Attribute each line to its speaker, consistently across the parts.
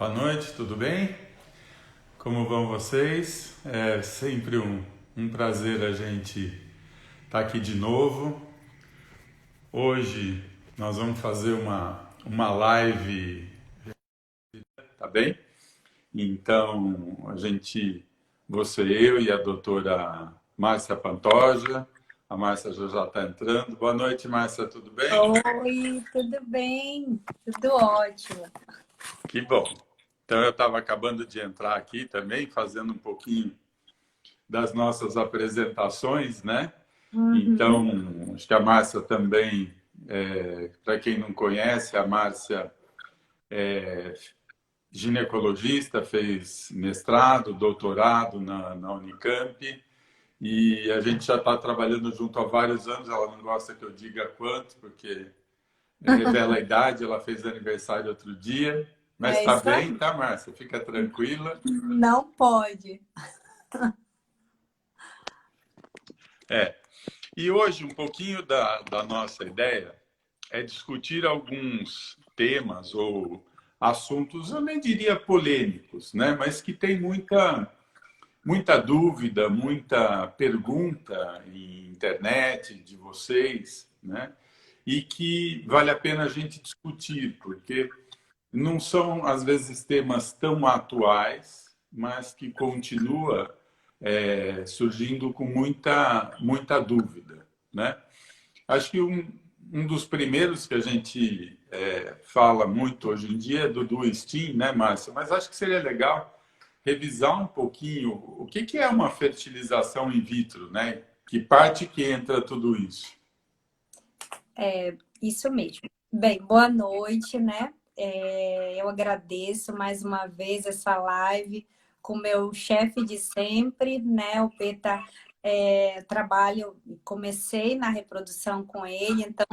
Speaker 1: Boa noite, tudo bem? Como vão vocês? É sempre um prazer a gente estar aqui de novo. Hoje nós vamos fazer uma live, tá bem? Então, você, eu e a doutora Márcia Pantoja. A Márcia já está entrando. Boa noite, Márcia, tudo bem?
Speaker 2: Oi, tudo bem? Tudo ótimo.
Speaker 1: Que bom. Então, eu estava acabando de entrar aqui também, fazendo um pouquinho das nossas apresentações, né?
Speaker 2: Uhum.
Speaker 1: Então, acho que a Márcia também, para quem não conhece, a Márcia é ginecologista, fez mestrado, doutorado na Unicamp, e a gente já está trabalhando junto há vários anos. Ela não gosta que eu diga quanto, porque revela a idade. Ela fez aniversário outro dia, mas
Speaker 2: É
Speaker 1: está
Speaker 2: isso
Speaker 1: bem,
Speaker 2: aí.
Speaker 1: tá, Márcia? Fica tranquila.
Speaker 2: Não pode.
Speaker 1: É. E hoje, um pouquinho da nossa ideia é discutir alguns temas ou assuntos, eu nem diria polêmicos, né? Mas que tem muita dúvida, muita pergunta em internet de vocês, né? E que vale a pena a gente discutir, porque não são, às vezes, temas tão atuais, mas que continua surgindo com muita dúvida, né? Acho que um dos primeiros que a gente fala muito hoje em dia é do STEAM, né, Márcia? Mas acho que seria legal revisar um pouquinho o que é uma fertilização in vitro, né? Que parte que entra tudo isso?
Speaker 2: Isso mesmo. Bem, boa noite, né? Eu agradeço mais uma vez essa live com o meu chefe de sempre, né? O Peta, comecei na reprodução com ele, então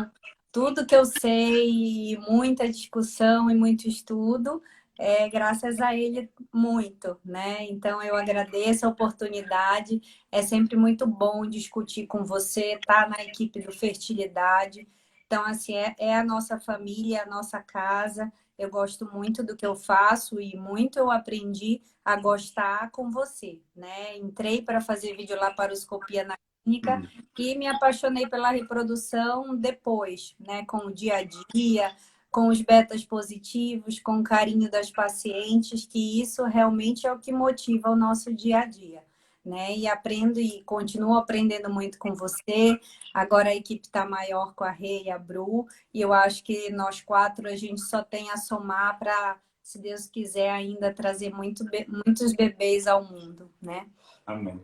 Speaker 2: tudo que eu sei, muita discussão e muito estudo, é graças a ele muito, né? Então eu agradeço a oportunidade, é sempre muito bom discutir com você, estar na equipe do Fertilidade. Então, assim, é a nossa família, a nossa casa. Eu gosto muito do que eu faço e muito eu aprendi a gostar com você, né? Entrei para fazer videolaparoscopia na clínica e me apaixonei pela reprodução depois, né? Com o dia a dia, com os betas positivos, com o carinho das pacientes, que isso realmente é o que motiva o nosso dia a dia, né? E aprendo e continuo aprendendo muito com você. Agora a equipe está maior com a Rê e a Bru, e eu acho que nós quatro a gente só tem a somar para, se Deus quiser, ainda trazer muitos bebês ao mundo, né?
Speaker 1: Amém.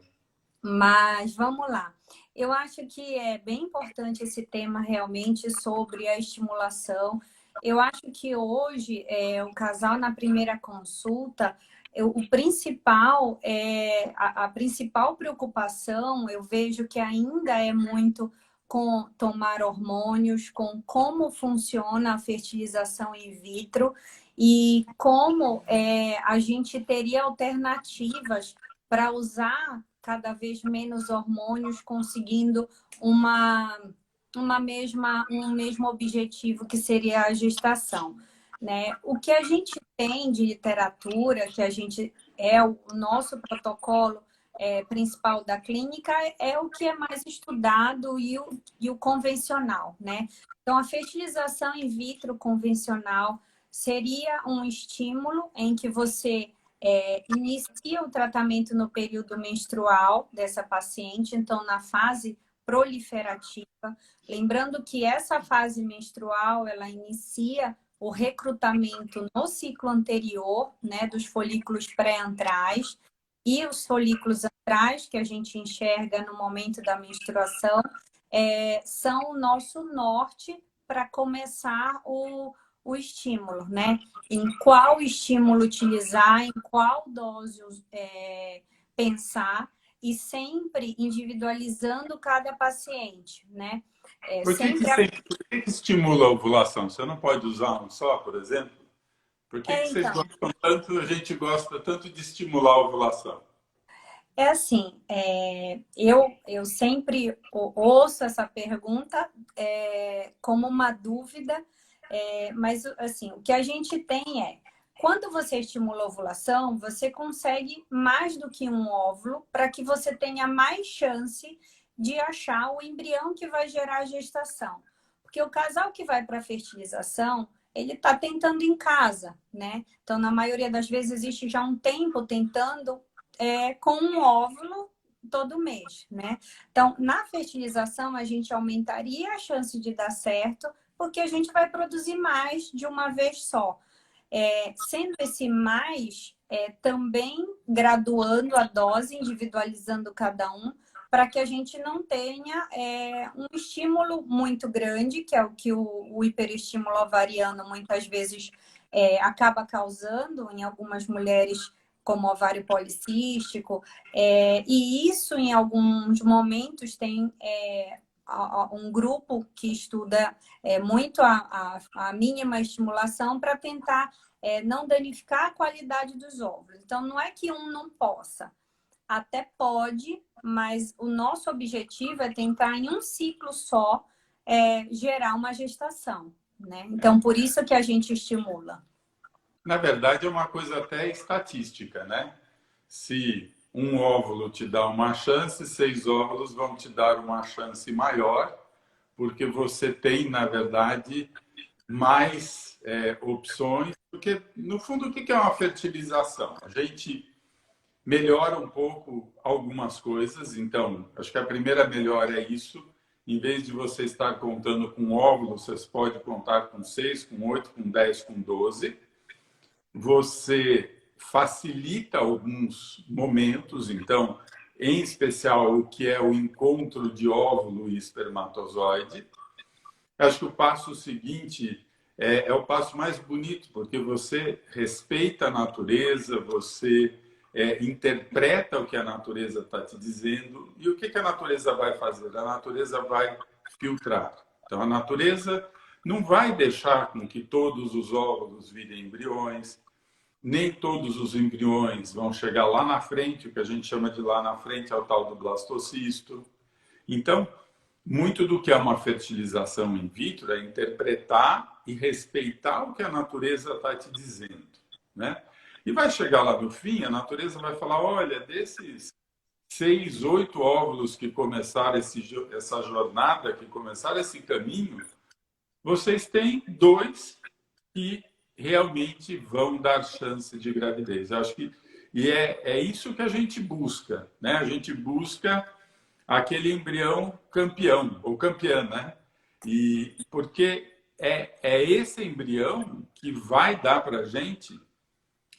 Speaker 2: Mas vamos lá. Eu acho que é bem importante esse tema realmente sobre a estimulação. Eu acho que hoje o casal na primeira consulta, o principal a principal preocupação, eu vejo que ainda é muito com tomar hormônios, com como funciona a fertilização in vitro e como a gente teria alternativas para usar cada vez menos hormônios, conseguindo uma, um mesmo objetivo, que seria a gestação, né? O que a gente tem de literatura, que a gente o nosso protocolo principal da clínica, é o que é mais estudado e o convencional, né? Então, a fertilização in vitro convencional seria um estímulo em que você inicia o tratamento no período menstrual dessa paciente, então na fase proliferativa. Lembrando que essa fase menstrual, ela inicia o recrutamento no ciclo anterior, né, dos folículos pré-antrais, e os folículos antrais, que a gente enxerga no momento da menstruação, são o nosso norte para começar o estímulo, né? Em qual estímulo utilizar, em qual dose pensar, e sempre individualizando cada paciente, né? Sempre
Speaker 1: Por que estimula a ovulação? Você não pode usar um só, por exemplo? Por que vocês
Speaker 2: então,
Speaker 1: gostam tanto, a gente gosta tanto de estimular a ovulação?
Speaker 2: é assim, eu sempre ouço essa pergunta como uma dúvida, mas assim, o que a gente tem Quando você estimula a ovulação, você consegue mais do que um óvulo para que você tenha mais chance de achar o embrião que vai gerar a gestação. Porque o casal que vai para a fertilização, ele está tentando em casa, né? Então, na maioria das vezes, existe já um tempo tentando com um óvulo todo mês, né? Então, na fertilização, a gente aumentaria a chance de dar certo, porque a gente vai produzir mais de uma vez só. Sendo esse mais, também graduando a dose, individualizando cada um, para que a gente não tenha um estímulo muito grande, que é o que o hiperestímulo ovariano muitas vezes acaba causando em algumas mulheres, como ovário policístico, e isso em alguns momentos tem um grupo que estuda muito a mínima estimulação para tentar não danificar a qualidade dos óvulos. Então, não é que um não possa, até pode, mas o nosso objetivo é tentar em um ciclo só gerar uma gestação, né? Então, por isso que a gente estimula.
Speaker 1: Na verdade, é uma coisa até estatística, né? Se um óvulo te dá uma chance, 6 óvulos vão te dar uma chance maior, porque você tem, na verdade, mais opções. Porque, no fundo, o que é uma fertilização? A gente melhora um pouco algumas coisas. Então, acho que a primeira melhora é isso. Em vez de você estar contando com óvulos, você pode contar com 6, com 8, com 10, com 12. Você facilita alguns momentos, então, em especial o que é o encontro de óvulo e espermatozoide. Acho que o passo seguinte é o passo mais bonito, porque você respeita a natureza, você interpreta o que a natureza está te dizendo. E o que a natureza vai fazer? A natureza vai filtrar. Então, a natureza não vai deixar com que todos os óvulos virem embriões, nem todos os embriões vão chegar lá na frente. O que a gente chama de lá na frente é o tal do blastocisto. Então, muito do que é uma fertilização in vitro é interpretar e respeitar o que a natureza está te dizendo, né? E vai chegar lá no fim, a natureza vai falar, olha, desses 6, 8 óvulos que começaram essa jornada, que começaram esse caminho, vocês têm 2 que realmente vão dar chance de gravidez. Eu acho que é isso que a gente busca, né? A gente busca aquele embrião campeão ou campeã, né? E porque é esse embrião que vai dar para a gente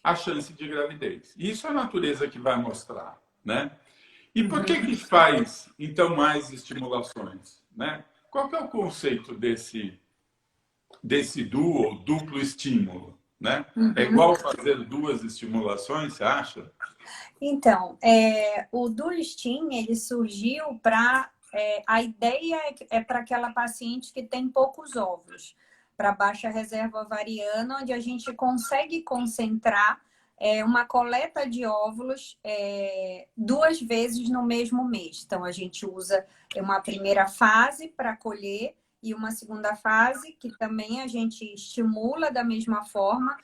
Speaker 1: a chance de gravidez. Isso é a natureza que vai mostrar, né? E por que faz então mais estimulações, né? Qual que é o conceito desse duo ou duplo estímulo, né? É igual fazer 2 estimulações, você acha?
Speaker 2: Então, o Dulistin, ele surgiu para... a ideia é para aquela paciente que tem poucos óvulos, para baixa reserva ovariana, onde a gente consegue concentrar uma coleta de óvulos 2 vezes no mesmo mês. Então, a gente usa uma primeira fase para colher e uma segunda fase, que também a gente estimula da mesma forma,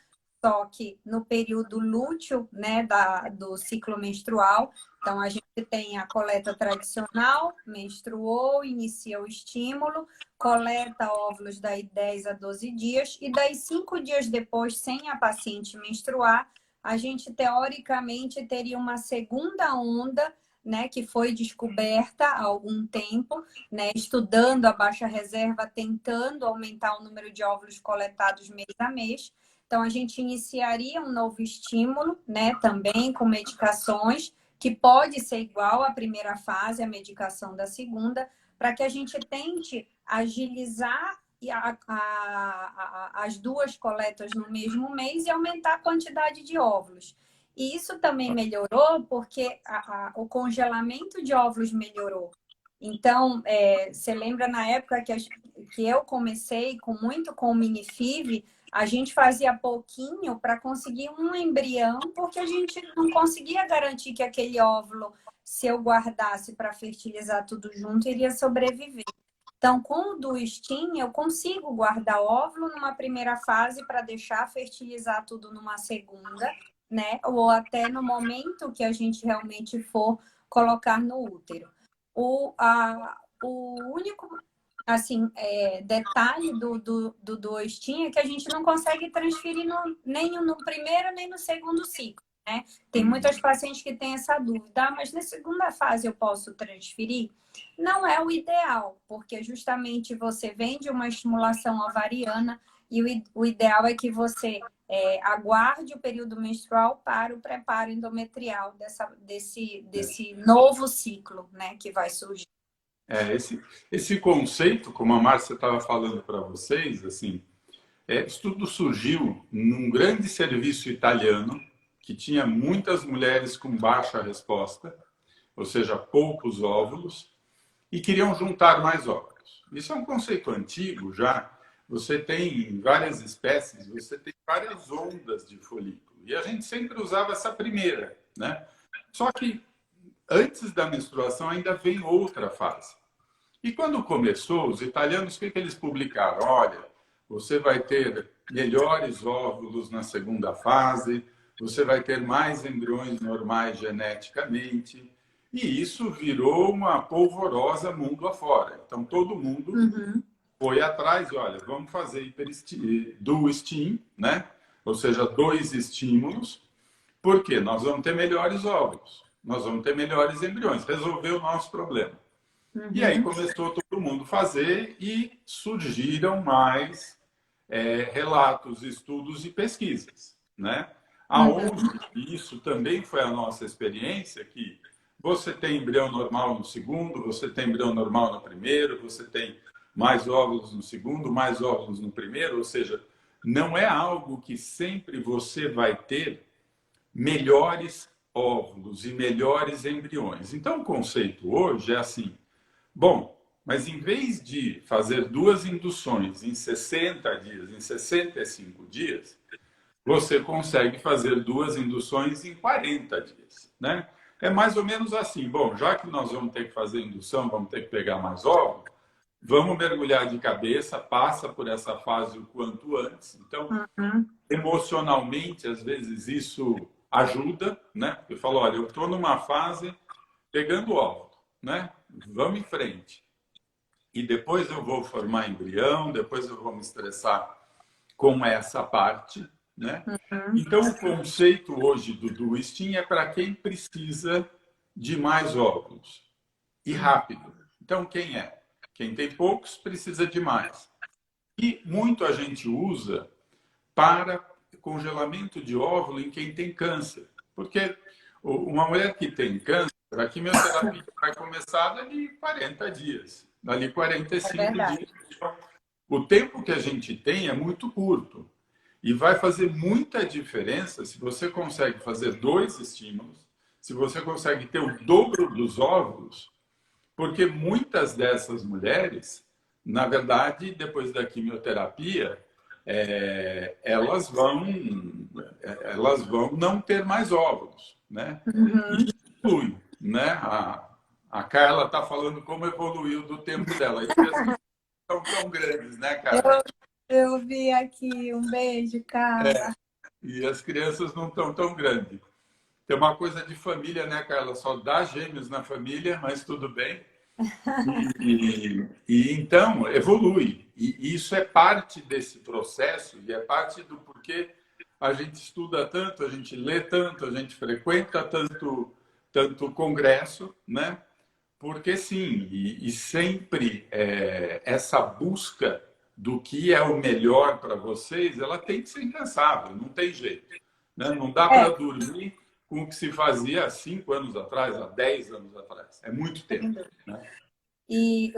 Speaker 2: só que no período lúteo, né, do ciclo menstrual. Então, a gente tem a coleta tradicional, menstruou, inicia o estímulo, coleta óvulos daí 10 a 12 dias, e daí 5 dias depois, sem a paciente menstruar, a gente teoricamente teria uma segunda onda, né, que foi descoberta há algum tempo, né, estudando a baixa reserva, tentando aumentar o número de óvulos coletados mês a mês. Então, a gente iniciaria um novo estímulo, né, também com medicações, que pode ser igual à primeira fase, a medicação da segunda, para que a gente tente agilizar as 2 coletas no mesmo mês e aumentar a quantidade de óvulos. E isso também melhorou porque o congelamento de óvulos melhorou. Então, você lembra na época que eu comecei muito com o Minifiv, a gente fazia pouquinho para conseguir um embrião, porque a gente não conseguia garantir que aquele óvulo, se eu guardasse para fertilizar tudo junto, iria sobreviver. Então, com o do STIM, eu consigo guardar óvulo numa primeira fase para deixar fertilizar tudo numa segunda, né? Ou até no momento que a gente realmente for colocar no útero. O único assim, detalhe do STIM é que a gente não consegue transferir nem no primeiro nem no segundo ciclo, né? Tem muitas pacientes que têm essa dúvida, mas na segunda fase eu posso transferir? Não é o ideal, porque justamente você vem de uma estimulação ovariana e o ideal é que você aguarde o período menstrual para o preparo endometrial desse novo ciclo, né, que vai surgir.
Speaker 1: Esse conceito, como a Márcia estava falando para vocês, assim, isso tudo surgiu num grande serviço italiano que tinha muitas mulheres com baixa resposta, ou seja, poucos óvulos, e queriam juntar mais óvulos. Isso é um conceito antigo já. Você tem várias espécies, você tem várias ondas de folículo. E a gente sempre usava essa primeira, né? Só que antes da menstruação ainda vem outra fase. E quando começou, os italianos, o que eles publicaram? Olha, você vai ter melhores óvulos na segunda fase, você vai ter mais embriões normais geneticamente, e isso virou uma polvorosa mundo afora. Então, todo mundo foi atrás e, olha, vamos fazer do STIM, né? Ou seja, 2 estímulos, porque nós vamos ter melhores óvulos, nós vamos ter melhores embriões, resolveu o nosso problema. E aí começou todo mundo a fazer e surgiram mais relatos, estudos e pesquisas, né? Aonde isso também foi a nossa experiência, que você tem embrião normal no segundo, você tem embrião normal no primeiro, você tem mais óvulos no segundo, mais óvulos no primeiro, ou seja, não é algo que sempre você vai ter melhores óvulos e melhores embriões. Então, o conceito hoje é assim: bom, mas em vez de fazer 2 induções em 60 dias, em 65 dias, você consegue fazer 2 induções em 40 dias, né? É mais ou menos assim: bom, já que nós vamos ter que fazer indução, vamos ter que pegar mais óvulos, vamos mergulhar de cabeça, passa por essa fase o quanto antes. Então, emocionalmente, às vezes isso ajuda, né? Eu falo, olha, eu estou numa fase pegando óvulo, né? Vamos em frente. E depois eu vou formar embrião, depois eu vou me estressar com essa parte, né? Então, o conceito hoje do STIM é para quem precisa de mais óvulos e rápido. Então, quem é? Quem tem poucos precisa de mais. E muito a gente usa para congelamento de óvulo em quem tem câncer. Porque uma mulher que tem câncer, a quimioterapia vai começar dali 40 dias, dali 45 dias. O tempo que a gente tem é muito curto. E vai fazer muita diferença se você consegue fazer 2 estímulos, se você consegue ter o dobro dos óvulos, porque muitas dessas mulheres, na verdade, depois da quimioterapia, elas vão não ter mais óvulos, né? E isso flui, né? A Carla está falando como evoluiu do tempo dela. E as não são tão grandes, né, Carla?
Speaker 2: Eu vi aqui. Um beijo, Carla.
Speaker 1: E as crianças não estão tão grandes. Tem uma coisa de família, né, Carla? Só dá gêmeos na família, mas tudo bem. E então evolui. E isso é parte desse processo e é parte do porquê a gente estuda tanto, a gente lê tanto, a gente frequenta tanto congresso, né? Porque sim, e sempre essa busca do que é o melhor para vocês, ela tem que ser incansável, não tem jeito, né? Não dá para dormir com o que se fazia há 5 anos atrás, há 10 anos atrás. É muito tempo, né?
Speaker 2: E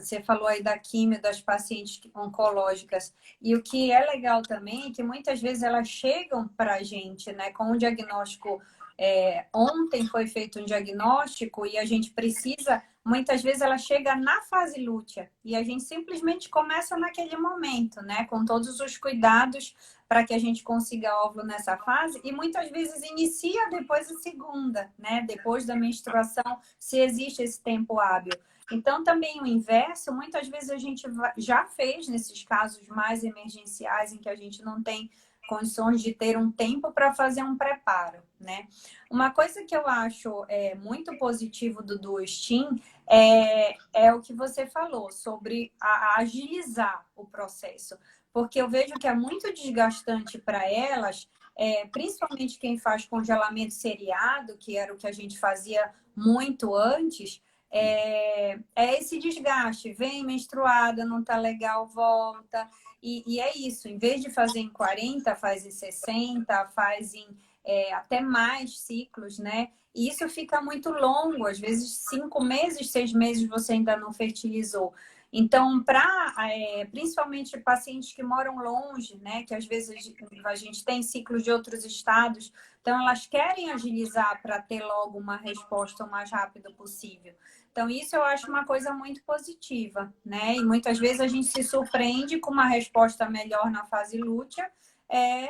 Speaker 2: você falou aí da quimio das pacientes oncológicas. E o que é legal também é que muitas vezes elas chegam para a gente, né, com um diagnóstico. Ontem foi feito um diagnóstico e a gente precisa, muitas vezes ela chega na fase lútea e a gente simplesmente começa naquele momento, né, com todos os cuidados para que a gente consiga óvulo nessa fase, e muitas vezes inicia depois a segunda, né? Depois da menstruação, se existe esse tempo hábil. Então, também o inverso, muitas vezes a gente já fez nesses casos mais emergenciais, em que a gente não tem condições de ter um tempo para fazer um preparo, né? Uma coisa que eu acho muito positivo do STEAM é o que você falou sobre agilizar o processo, porque eu vejo que é muito desgastante para elas, principalmente quem faz congelamento seriado, que era o que a gente fazia muito antes, esse desgaste. Vem menstruada, não tá legal, volta. E é isso, em vez de fazer em 40, faz em 60, faz em até mais ciclos, né? E isso fica muito longo, às vezes 5 meses, 6 meses você ainda não fertilizou. Então, principalmente pacientes que moram longe, né? Que às vezes a gente tem ciclos de outros estados, então elas querem agilizar para ter logo uma resposta o mais rápido possível. Então, isso eu acho uma coisa muito positiva, né? E muitas vezes a gente se surpreende com uma resposta melhor na fase lútea,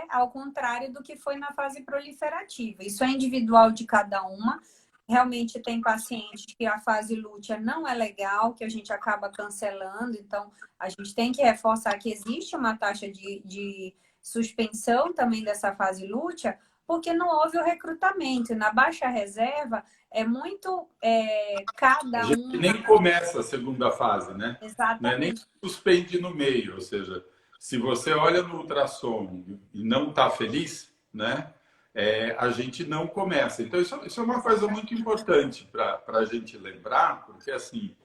Speaker 2: ao contrário do que foi na fase proliferativa. Isso é individual de cada uma. Realmente tem pacientes que a fase lútea não é legal, que a gente acaba cancelando. Então, a gente tem que reforçar que existe uma taxa de suspensão também dessa fase lútea, porque não houve o recrutamento. Na baixa reserva, é muito
Speaker 1: A
Speaker 2: cada
Speaker 1: gente
Speaker 2: um.
Speaker 1: nem começa a segunda fase, né? Não é nem
Speaker 2: Exatamente.
Speaker 1: suspende no meio, ou seja, se você olha no ultrassom e não está feliz, né? A gente não começa. Então, isso é uma coisa muito importante para a gente lembrar, porque assim,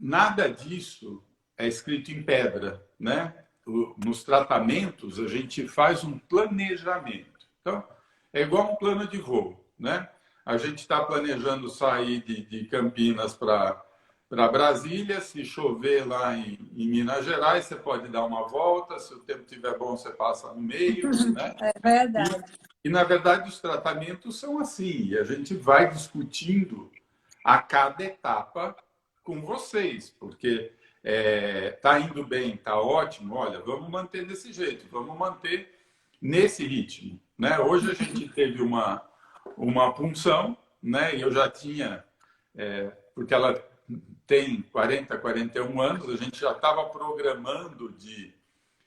Speaker 1: nada disso é escrito em pedra, né? Nos tratamentos, a gente faz um planejamento. Então, é igual um plano de voo, né? A gente está planejando sair de Campinas para Brasília. Se chover lá em Minas Gerais, você pode dar uma volta. Se o tempo estiver bom, você passa no meio, né?
Speaker 2: É verdade.
Speaker 1: Na verdade, os tratamentos são assim. E a gente vai discutindo a cada etapa com vocês, porque tá indo bem, tá ótimo. Olha, vamos manter desse jeito, vamos manter nesse ritmo, né? Hoje a gente teve uma punção, né? E eu já tinha, porque ela tem 40, 41 anos, a gente já estava programando de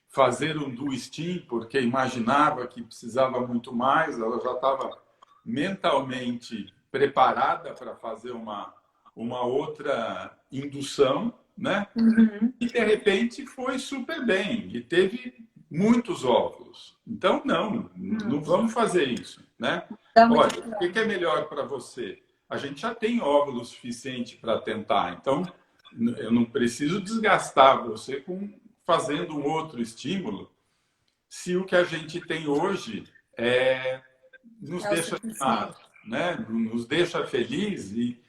Speaker 1: fazer um do STEAM, porque imaginava que precisava muito mais, ela já estava mentalmente preparada para fazer uma outra indução, né?
Speaker 2: Uhum.
Speaker 1: E de repente foi super bem e teve muitos óvulos. Então, não vamos fazer isso, né?
Speaker 2: Estamos
Speaker 1: Olha, o que é melhor para você? A gente já tem óvulo suficiente para tentar, então eu não preciso desgastar você fazendo um outro estímulo, se o que a gente tem hoje nos
Speaker 2: o
Speaker 1: deixa
Speaker 2: suficiente.
Speaker 1: animados, né? Nos deixa feliz e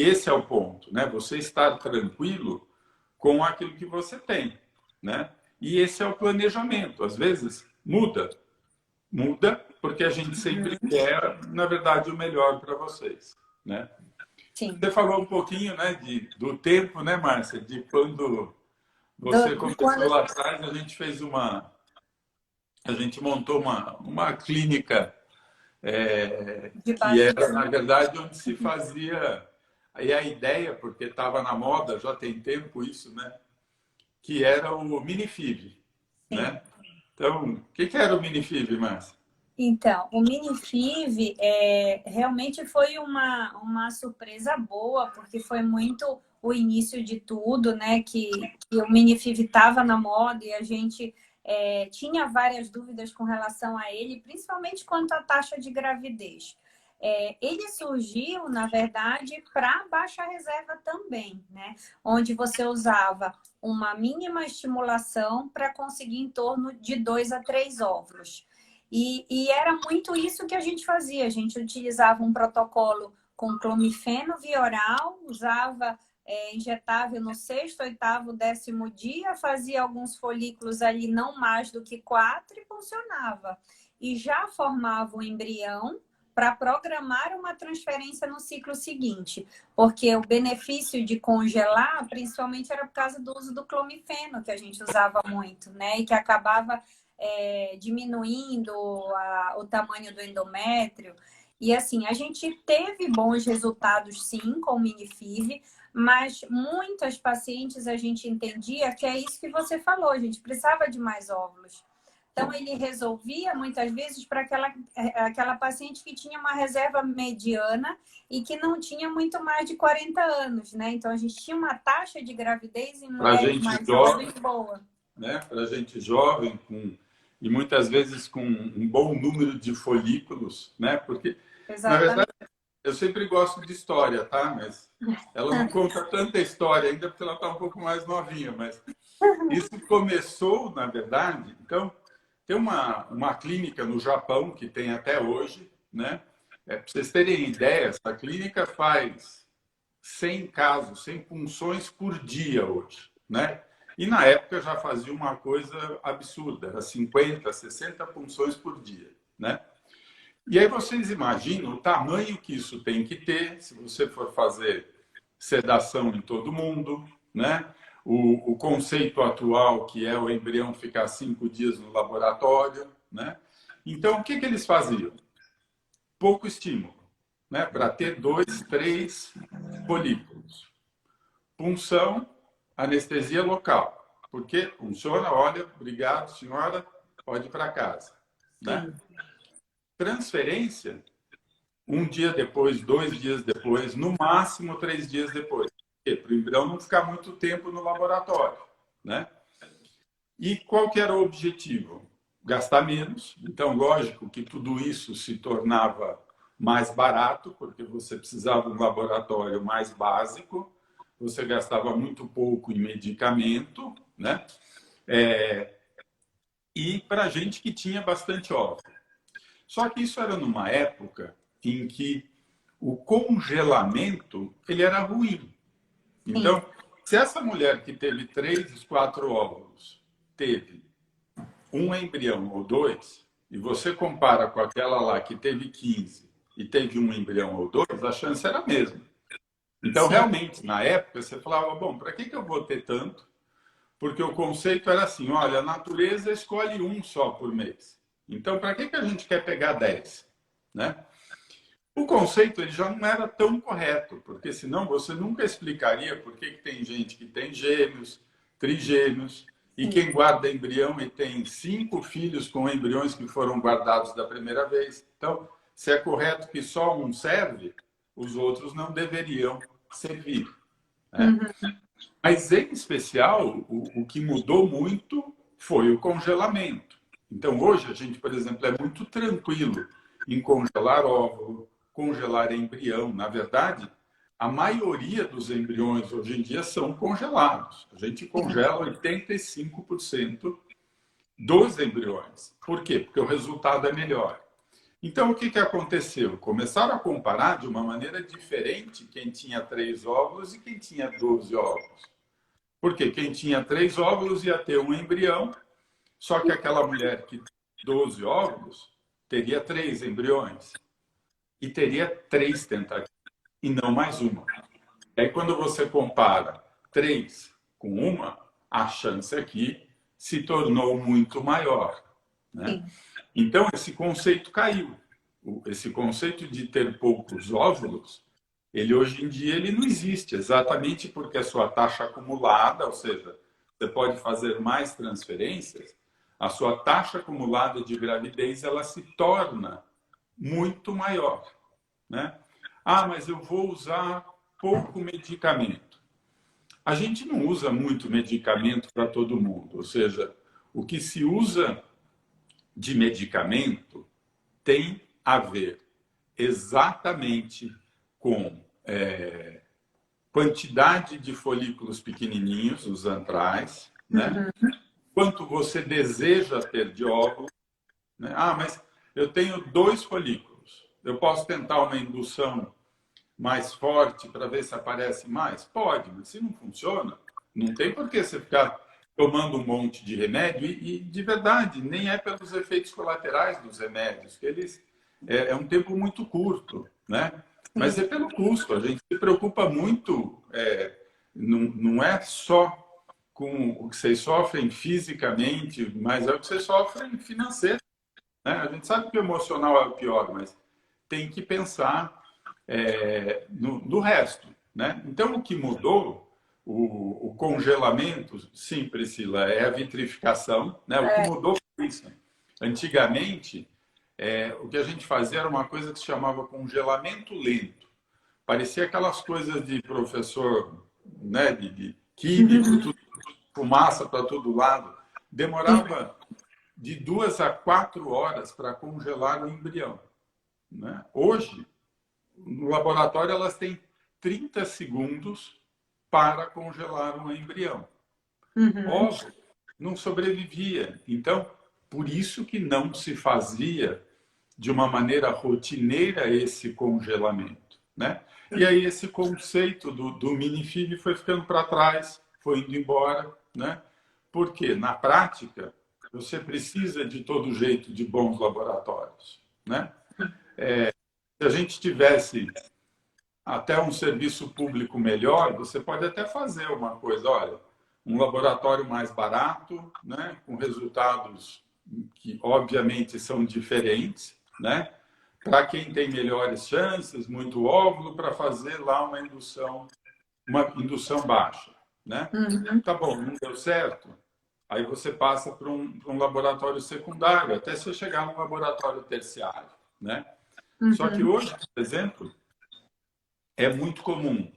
Speaker 1: esse é o ponto, né? Você estar tranquilo com aquilo que você tem, né? E esse é o planejamento. Às vezes muda porque a gente sempre quer, na verdade, o melhor para vocês, né?
Speaker 2: Sim.
Speaker 1: Você falou um pouquinho, né, do tempo, né, Márcia? De quando você
Speaker 2: De
Speaker 1: começou
Speaker 2: quando
Speaker 1: lá atrás, a gente montou uma clínica
Speaker 2: de
Speaker 1: que
Speaker 2: baixo.
Speaker 1: era, na verdade, onde se fazia. Aí a ideia, porque estava na moda, já tem tempo isso, né? Que era o minifib,
Speaker 2: Sim.
Speaker 1: né? Então, o que era o minifib, Márcia?
Speaker 2: Então, o Minifiv realmente foi uma surpresa boa, porque foi muito o início de tudo, né? Que o Minifiv estava na moda e a gente tinha várias dúvidas com relação a ele, principalmente quanto à taxa de gravidez. Ele surgiu, na verdade, para baixa reserva também, né? Onde você usava uma mínima estimulação para conseguir em torno de 2 a 3 óvulos. E era muito isso que a gente fazia. A gente utilizava um protocolo com clomifeno via oral, usava injetável no sexto, oitavo, 10º dia, fazia alguns folículos ali, não mais do que 4, e funcionava. E já formava o embrião para programar uma transferência no ciclo seguinte. Porque o benefício de congelar, principalmente, era por causa do uso do clomifeno, que a gente usava muito, né? E que acabava diminuindo o tamanho do endométrio. E assim, a gente teve bons resultados sim com o Mini-FIV, mas muitas pacientes a gente entendia que é isso que você falou, a gente precisava de mais óvulos. Então, ele resolvia muitas vezes para aquela paciente que tinha uma reserva mediana e que não tinha muito mais de 40 anos, né? Então, a gente tinha uma taxa de gravidez em mulheres mais jovens boa.
Speaker 1: Né? Para gente jovem, e muitas vezes com um bom número de folículos, né? Porque, na verdade, eu sempre gosto de história, tá? Mas ela não conta tanta história ainda porque ela está um pouco mais novinha, mas isso começou, na verdade, então, tem uma clínica no Japão que tem até hoje, né? Para vocês terem ideia, essa clínica faz 100 casos, 100 punções por dia hoje, né? E na época já fazia uma coisa absurda, era 50, 60 punções por dia, né? E aí vocês imaginam o tamanho que isso tem que ter se você for fazer sedação em todo mundo, né? O conceito atual, que é o embrião ficar 5 dias no laboratório, né? Então, o que eles faziam? Pouco estímulo, né? Para ter 2, 3 folículos. Punção, anestesia local. Porque funciona, olha, obrigado, senhora, pode ir para casa. Né? Transferência, 1 dia depois, 2 dias depois, no máximo 3 dias depois. Para o embrião não ficar muito tempo no laboratório. Né? E qual que era o objetivo? Gastar menos. Então, lógico que tudo isso se tornava mais barato, porque você precisava de um laboratório mais básico, você gastava muito pouco em medicamento, né? E para gente que tinha bastante óvulo. Só que isso era numa época em que o congelamento ele era ruim. Então, se essa mulher que teve 3, 4 óvulos teve um embrião ou 2, e você compara com aquela lá que teve 15 e teve um embrião ou 2, a chance era a mesma. Então, realmente, na época, você falava, bom, para que eu vou ter tanto? Porque o conceito era assim, olha, a natureza escolhe um só por mês. Então, para que a gente quer pegar 10? Né? O conceito ele já não era tão correto, porque senão você nunca explicaria por que tem gente que tem gêmeos, trigêmeos, e quem guarda embrião e tem 5 filhos com embriões que foram guardados da primeira vez. Então, se é correto que só um serve, os outros não deveriam servir. Né? Mas, em especial, o que mudou muito foi o congelamento. Então, hoje, a gente, por exemplo, é muito tranquilo em congelar óvulo, congelar embrião. Na verdade, a maioria dos embriões hoje em dia são congelados. A gente congela 85% dos embriões. Por quê? Porque o resultado é melhor. Então, o que aconteceu? Começaram a comparar de uma maneira diferente quem tinha 3 óvulos e quem tinha 12 óvulos. Porque quem tinha 3 óvulos ia ter um embrião, só que aquela mulher que tinha 12 óvulos teria 3 embriões e teria 3 tentativas, e não mais uma. E aí, quando você compara 3 com uma, a chance aqui se tornou muito maior. Né? Então, esse conceito caiu. Esse conceito de ter poucos óvulos, ele hoje em dia ele não existe, exatamente porque a sua taxa acumulada, ou seja, você pode fazer mais transferências, a sua taxa acumulada de gravidez ela se torna muito maior. Né? Ah, mas eu vou usar pouco medicamento. A gente não usa muito medicamento para todo mundo, ou seja, o que se usa de medicamento tem a ver exatamente com quantidade de folículos pequenininhos, os antrais, né? Quanto você deseja ter de óvulo. Né? Ah, mas eu tenho 2 folículos. Eu posso tentar uma indução mais forte para ver se aparece mais? Pode, mas se não funciona, não tem por que você ficar tomando um monte de remédio e de verdade, nem é pelos efeitos colaterais dos remédios, que eles é um tempo muito curto, né? Mas é pelo custo. A gente se preocupa muito, não é só com o que vocês sofrem fisicamente, mas é o que vocês sofrem financeiro, né? A gente sabe que o emocional é o pior, mas tem que pensar no resto, né? Então, o que mudou, o congelamento, sim, Priscila, é a vitrificação, né? O que mudou foi isso. Antigamente, o que a gente fazia era uma coisa que se chamava congelamento lento. Parecia aquelas coisas de professor, né, de químico, tudo, fumaça para todo lado. Demorava de 2 a 4 horas para congelar o embrião, né? Hoje, no laboratório, elas têm 30 segundos para congelar um embrião. Óbvio, não sobrevivia. Então, por isso que não se fazia de uma maneira rotineira esse congelamento, né? E aí esse conceito do minifib foi ficando para trás, foi indo embora, né? Porque, na prática, você precisa de todo jeito de bons laboratórios, né? Se a gente tivesse até um serviço público melhor, você pode até fazer uma coisa, olha, um laboratório mais barato, né, com resultados que obviamente são diferentes, né, para quem tem melhores chances, muito óvulo, para fazer lá uma indução baixa, né? Tá bom, não deu certo, aí você passa para um laboratório secundário, até você chegar no laboratório terciário, né? Só que hoje, por exemplo, é muito comum.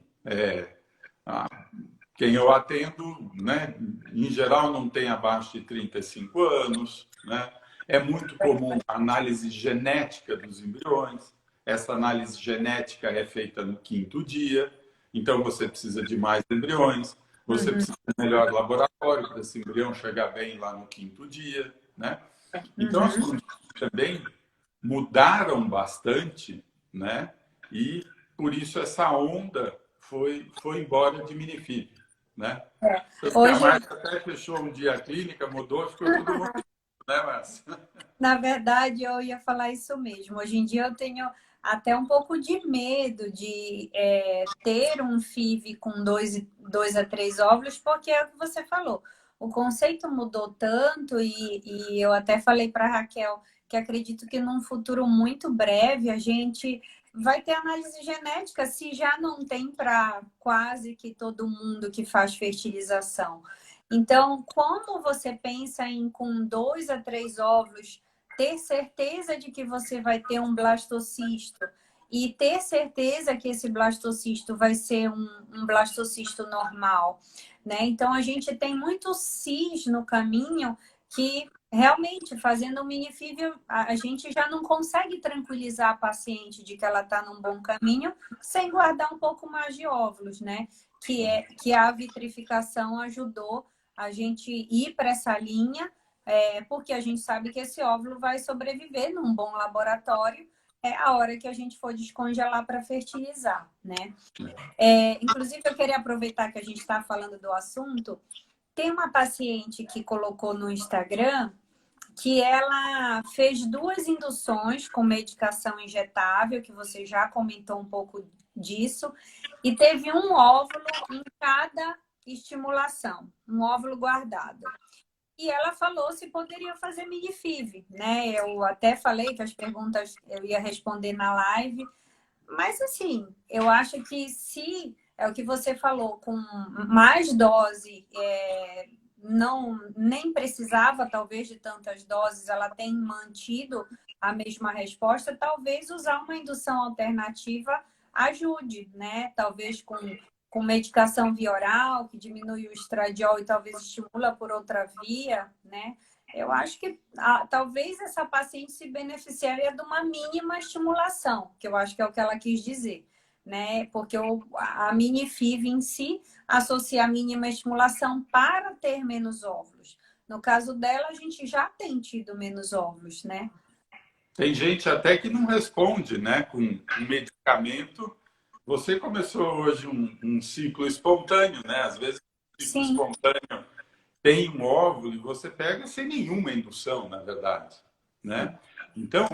Speaker 1: Quem eu atendo, né, em geral, não tem abaixo de 35 anos. Né? É muito comum a análise genética dos embriões. Essa análise genética é feita no 5º dia. Então, você precisa de mais embriões. Você precisa de um melhor laboratório para esse embrião chegar bem lá no 5º dia. Né? Então, as condições também mudaram bastante, né? E por isso essa onda foi embora de minifib, né?
Speaker 2: Hoje,
Speaker 1: A Márcia até fechou um dia a clínica, mudou, ficou todo mundo, né, Márcia?
Speaker 2: na verdade, eu ia falar isso mesmo. Hoje em dia eu tenho até um pouco de medo de ter um FIV com 2 a 3 óvulos, porque é o que você falou. O conceito mudou tanto e eu até falei para a Raquel que acredito que num futuro muito breve a gente vai ter análise genética, se já não tem para quase que todo mundo que faz fertilização. Então, como você pensa em com 2 a 3 óvulos ter certeza de que você vai ter um blastocisto e ter certeza que esse blastocisto vai ser um blastocisto normal, né? Então, a gente tem muitos cis no caminho que realmente, fazendo o minifib, a gente já não consegue tranquilizar a paciente de que ela está num bom caminho sem guardar um pouco mais de óvulos, né? Que a vitrificação ajudou a gente ir para essa linha, porque a gente sabe que esse óvulo vai sobreviver num bom laboratório a hora que a gente for descongelar para fertilizar, né? Inclusive, eu queria aproveitar que a gente está falando do assunto. Tem uma paciente que colocou no Instagram que ela fez 2 induções com medicação injetável, que você já comentou um pouco disso, e teve um óvulo em cada estimulação, um óvulo guardado. E ela falou se poderia fazer minifib, né? Eu até falei que as perguntas eu ia responder na live, mas assim, eu acho que se é o que você falou, com mais dose, não nem precisava talvez de tantas doses, ela tem mantido a mesma resposta, talvez usar uma indução alternativa ajude, né? Talvez com medicação via oral, que diminui o estradiol e talvez estimula por outra via, né? Eu acho que talvez essa paciente se beneficiaria de uma mínima estimulação, que eu acho que é o que ela quis dizer, né? Porque a minifib em si associa a mínima estimulação para ter menos óvulos. No caso dela, a gente já tem tido menos óvulos, né?
Speaker 1: Tem gente até que não responde, né? Com medicamento. Você começou hoje um ciclo espontâneo, né? Às vezes o ciclo
Speaker 2: Sim.
Speaker 1: espontâneo tem um óvulo e você pega sem nenhuma indução, na verdade, né? Então,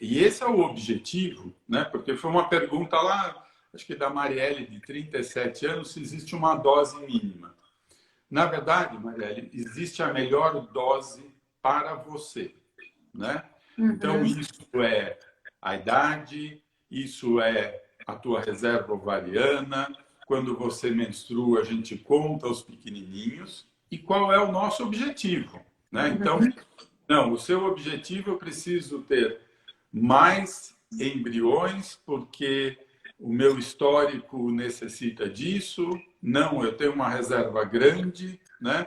Speaker 1: e esse é o objetivo, né? Porque foi uma pergunta lá, acho que da Marielle, de 37 anos, se existe uma dose mínima. Na verdade, Marielle, existe a melhor dose para você, né? Então, isso é a idade, isso é a tua reserva ovariana. Quando você menstrua, a gente conta os pequenininhos. E qual é o nosso objetivo, né? Então, não, o seu objetivo, eu preciso ter mais embriões, porque o meu histórico necessita disso. Não, eu tenho uma reserva grande, né?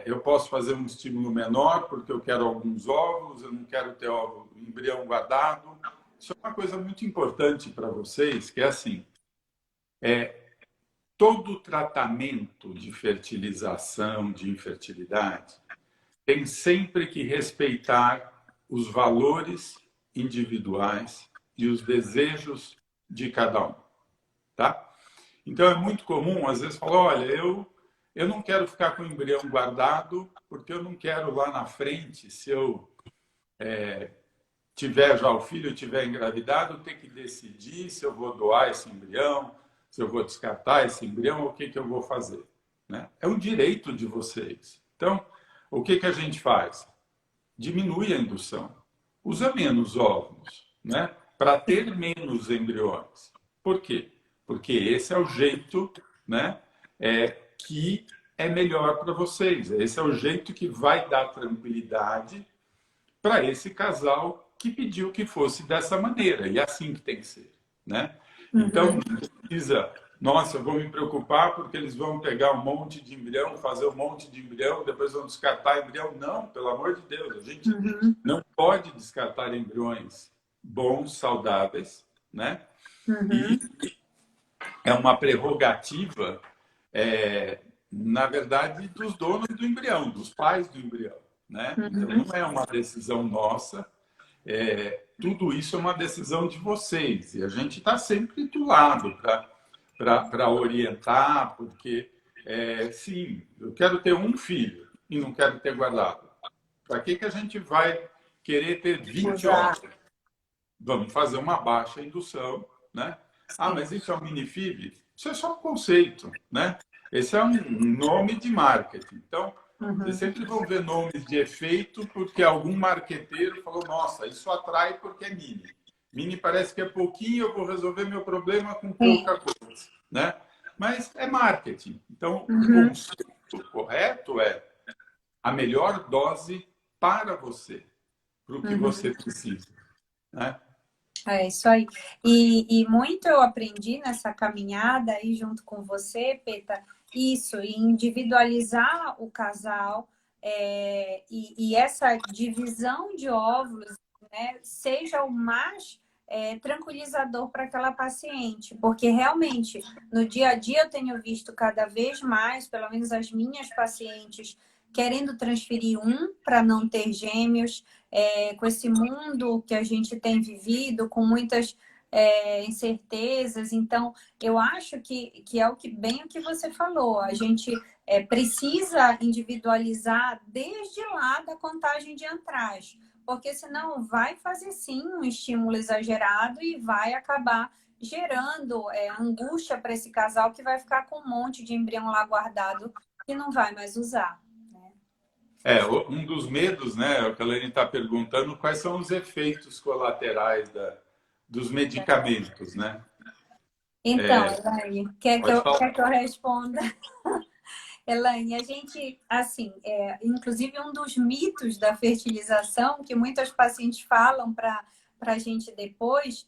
Speaker 1: Eu posso fazer um estímulo menor porque eu quero alguns óvulos, eu não quero ter óvulo, embrião guardado. Isso é uma coisa muito importante para vocês, que é assim, todo tratamento de fertilização, de infertilidade, tem sempre que respeitar os valores individuais e os desejos de cada um, tá? Então é muito comum, às vezes, falar, olha, eu não quero ficar com o embrião guardado porque eu não quero lá na frente, se eu tiver já o filho, tiver engravidado, ter que decidir se eu vou doar esse embrião, se eu vou descartar esse embrião, ou o que eu vou fazer, né? É um direito de vocês. Então, o que a gente faz? Diminui a indução. Usa menos óvulos, né? Para ter menos embriões. Por quê? Porque esse é o jeito, né? Que é melhor para vocês. Esse é o jeito que vai dar tranquilidade para esse casal que pediu que fosse dessa maneira. E é assim que tem que ser, né? Então, não precisa... Nossa, eu vou me preocupar porque eles vão pegar um monte de embrião, fazer um monte de embrião, depois vão descartar embrião. Não, pelo amor de Deus, a gente não pode descartar embriões bons, saudáveis, né? E é uma prerrogativa, na verdade, dos donos do embrião, dos pais do embrião, né? Então, não é uma decisão nossa, tudo isso é uma decisão de vocês. E a gente está sempre do lado para orientar, porque, sim, eu quero ter um filho e não quero ter guardado. Para que a gente vai querer ter 20 horas? Vamos fazer uma baixa indução, né? Ah, mas isso é um minifib? Isso é só um conceito, né? Esse é um nome de marketing. Então, vocês sempre vão ver nomes de efeito porque algum marqueteiro falou, nossa, isso atrai porque é mini. Mini parece que é pouquinho, eu vou resolver meu problema com pouca coisa, né? Mas é marketing. Então, o conceito correto é a melhor dose para você, para o que você precisa, né?
Speaker 2: É isso aí. E muito eu aprendi nessa caminhada aí junto com você, Peta, isso, individualizar o casal e essa divisão de óvulos, né, seja o mais tranquilizador para aquela paciente, porque realmente no dia a dia eu tenho visto cada vez mais, pelo menos as minhas pacientes, querendo transferir um para não ter gêmeos, com esse mundo que a gente tem vivido, com muitas incertezas. Então, eu acho que é bem o que você falou. A gente precisa individualizar desde lá da contagem de atrás, porque senão vai fazer sim um estímulo exagerado e vai acabar gerando angústia para esse casal que vai ficar com um monte de embrião lá guardado que não vai mais usar.
Speaker 1: Um dos medos, né, o que a Lene está perguntando, quais são os efeitos colaterais dos medicamentos, né?
Speaker 2: Então, Elaine, quer que eu responda? Elaine, a gente, assim, inclusive um dos mitos da fertilização, que muitas pacientes falam para a gente depois,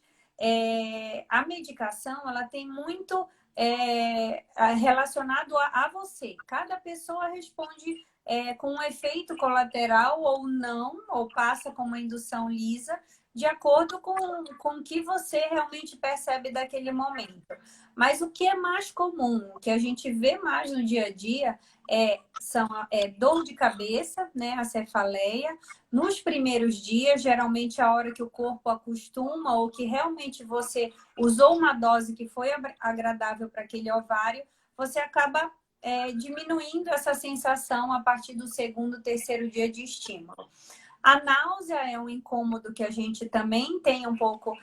Speaker 2: a medicação, ela tem muito relacionado a você. Cada pessoa responde com um efeito colateral ou não, ou passa com uma indução lisa, de acordo com o que você realmente percebe daquele momento. Mas o que é mais comum, o que a gente vê mais no dia a dia, são dor de cabeça, né, a cefaleia. Nos primeiros dias, geralmente a hora que o corpo acostuma ou que realmente você usou uma dose que foi agradável para aquele ovário, você acaba diminuindo essa sensação a partir do segundo, terceiro dia de estímulo. A náusea é um incômodo que a gente também tem um pouco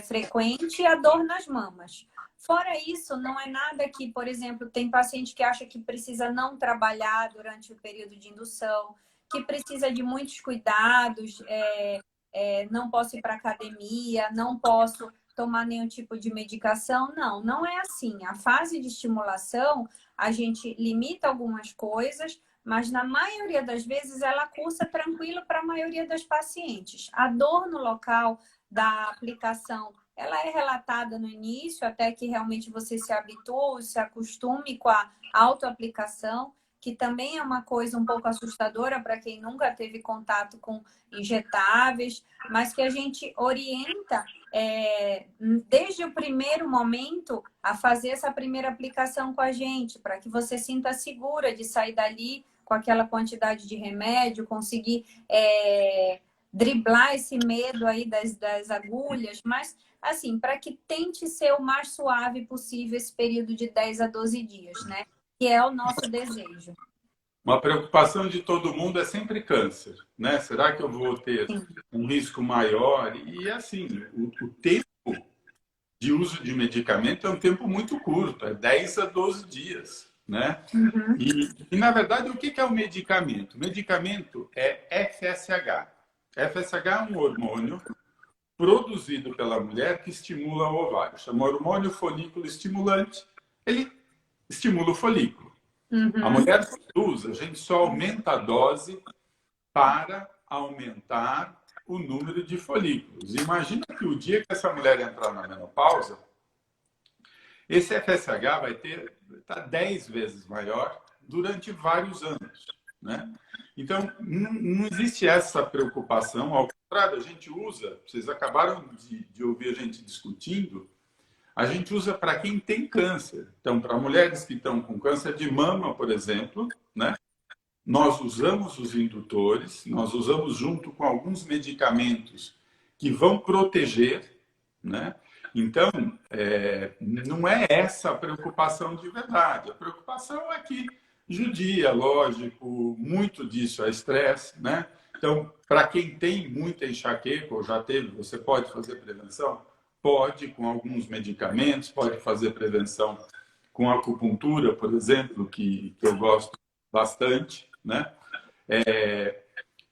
Speaker 2: frequente, e a dor nas mamas. Fora isso, não é nada que, por exemplo, tem paciente que acha que precisa não trabalhar durante o período de indução, que precisa de muitos cuidados, não posso ir para academia, não posso tomar nenhum tipo de medicação. Não, não é assim. A fase de estimulação, a gente limita algumas coisas, mas na maioria das vezes ela cursa tranquilo para a maioria das pacientes. A dor no local da aplicação, ela é relatada no início, até que realmente você se habitue, se acostume com a autoaplicação, que também é uma coisa um pouco assustadora para quem nunca teve contato com injetáveis, mas que a gente orienta desde o primeiro momento a fazer essa primeira aplicação com a gente, para que você sinta segura de sair dali com aquela quantidade de remédio, conseguir driblar esse medo aí das agulhas, mas assim, para que tente ser o mais suave possível esse período de 10 a 12 dias, né? Que é o nosso desejo.
Speaker 1: Uma preocupação de todo mundo é sempre câncer, né? Será que eu vou ter um risco maior? E assim, o tempo de uso de medicamento é um tempo muito curto, é 10 a 12 dias, né?
Speaker 2: Uhum.
Speaker 1: E na verdade, o que é o medicamento? O medicamento é FSH. FSH é um hormônio produzido pela mulher que estimula o ovário. Chama hormônio folículo estimulante. Ele estimula o folículo.
Speaker 2: Uhum.
Speaker 1: A mulher produz, a gente só aumenta a dose para aumentar o número de folículos. Imagina que o dia que essa mulher entrar na menopausa, esse FSH vai estar 10 vezes maior durante vários anos, né? Então, não existe essa preocupação. Ao contrário, a gente usa, vocês acabaram de ouvir a gente discutindo, a gente usa para quem tem câncer. Então, para mulheres que estão com câncer de mama, por exemplo, né? Nós usamos os indutores, nós usamos junto com alguns medicamentos que vão proteger, né? Então, não é essa a preocupação de verdade. A preocupação é que judia, lógico, muito disso é estresse, né? Então, para quem tem muita enxaqueca ou já teve, você pode fazer prevenção? Pode, com alguns medicamentos, pode fazer prevenção com acupuntura, por exemplo, que eu gosto bastante, né?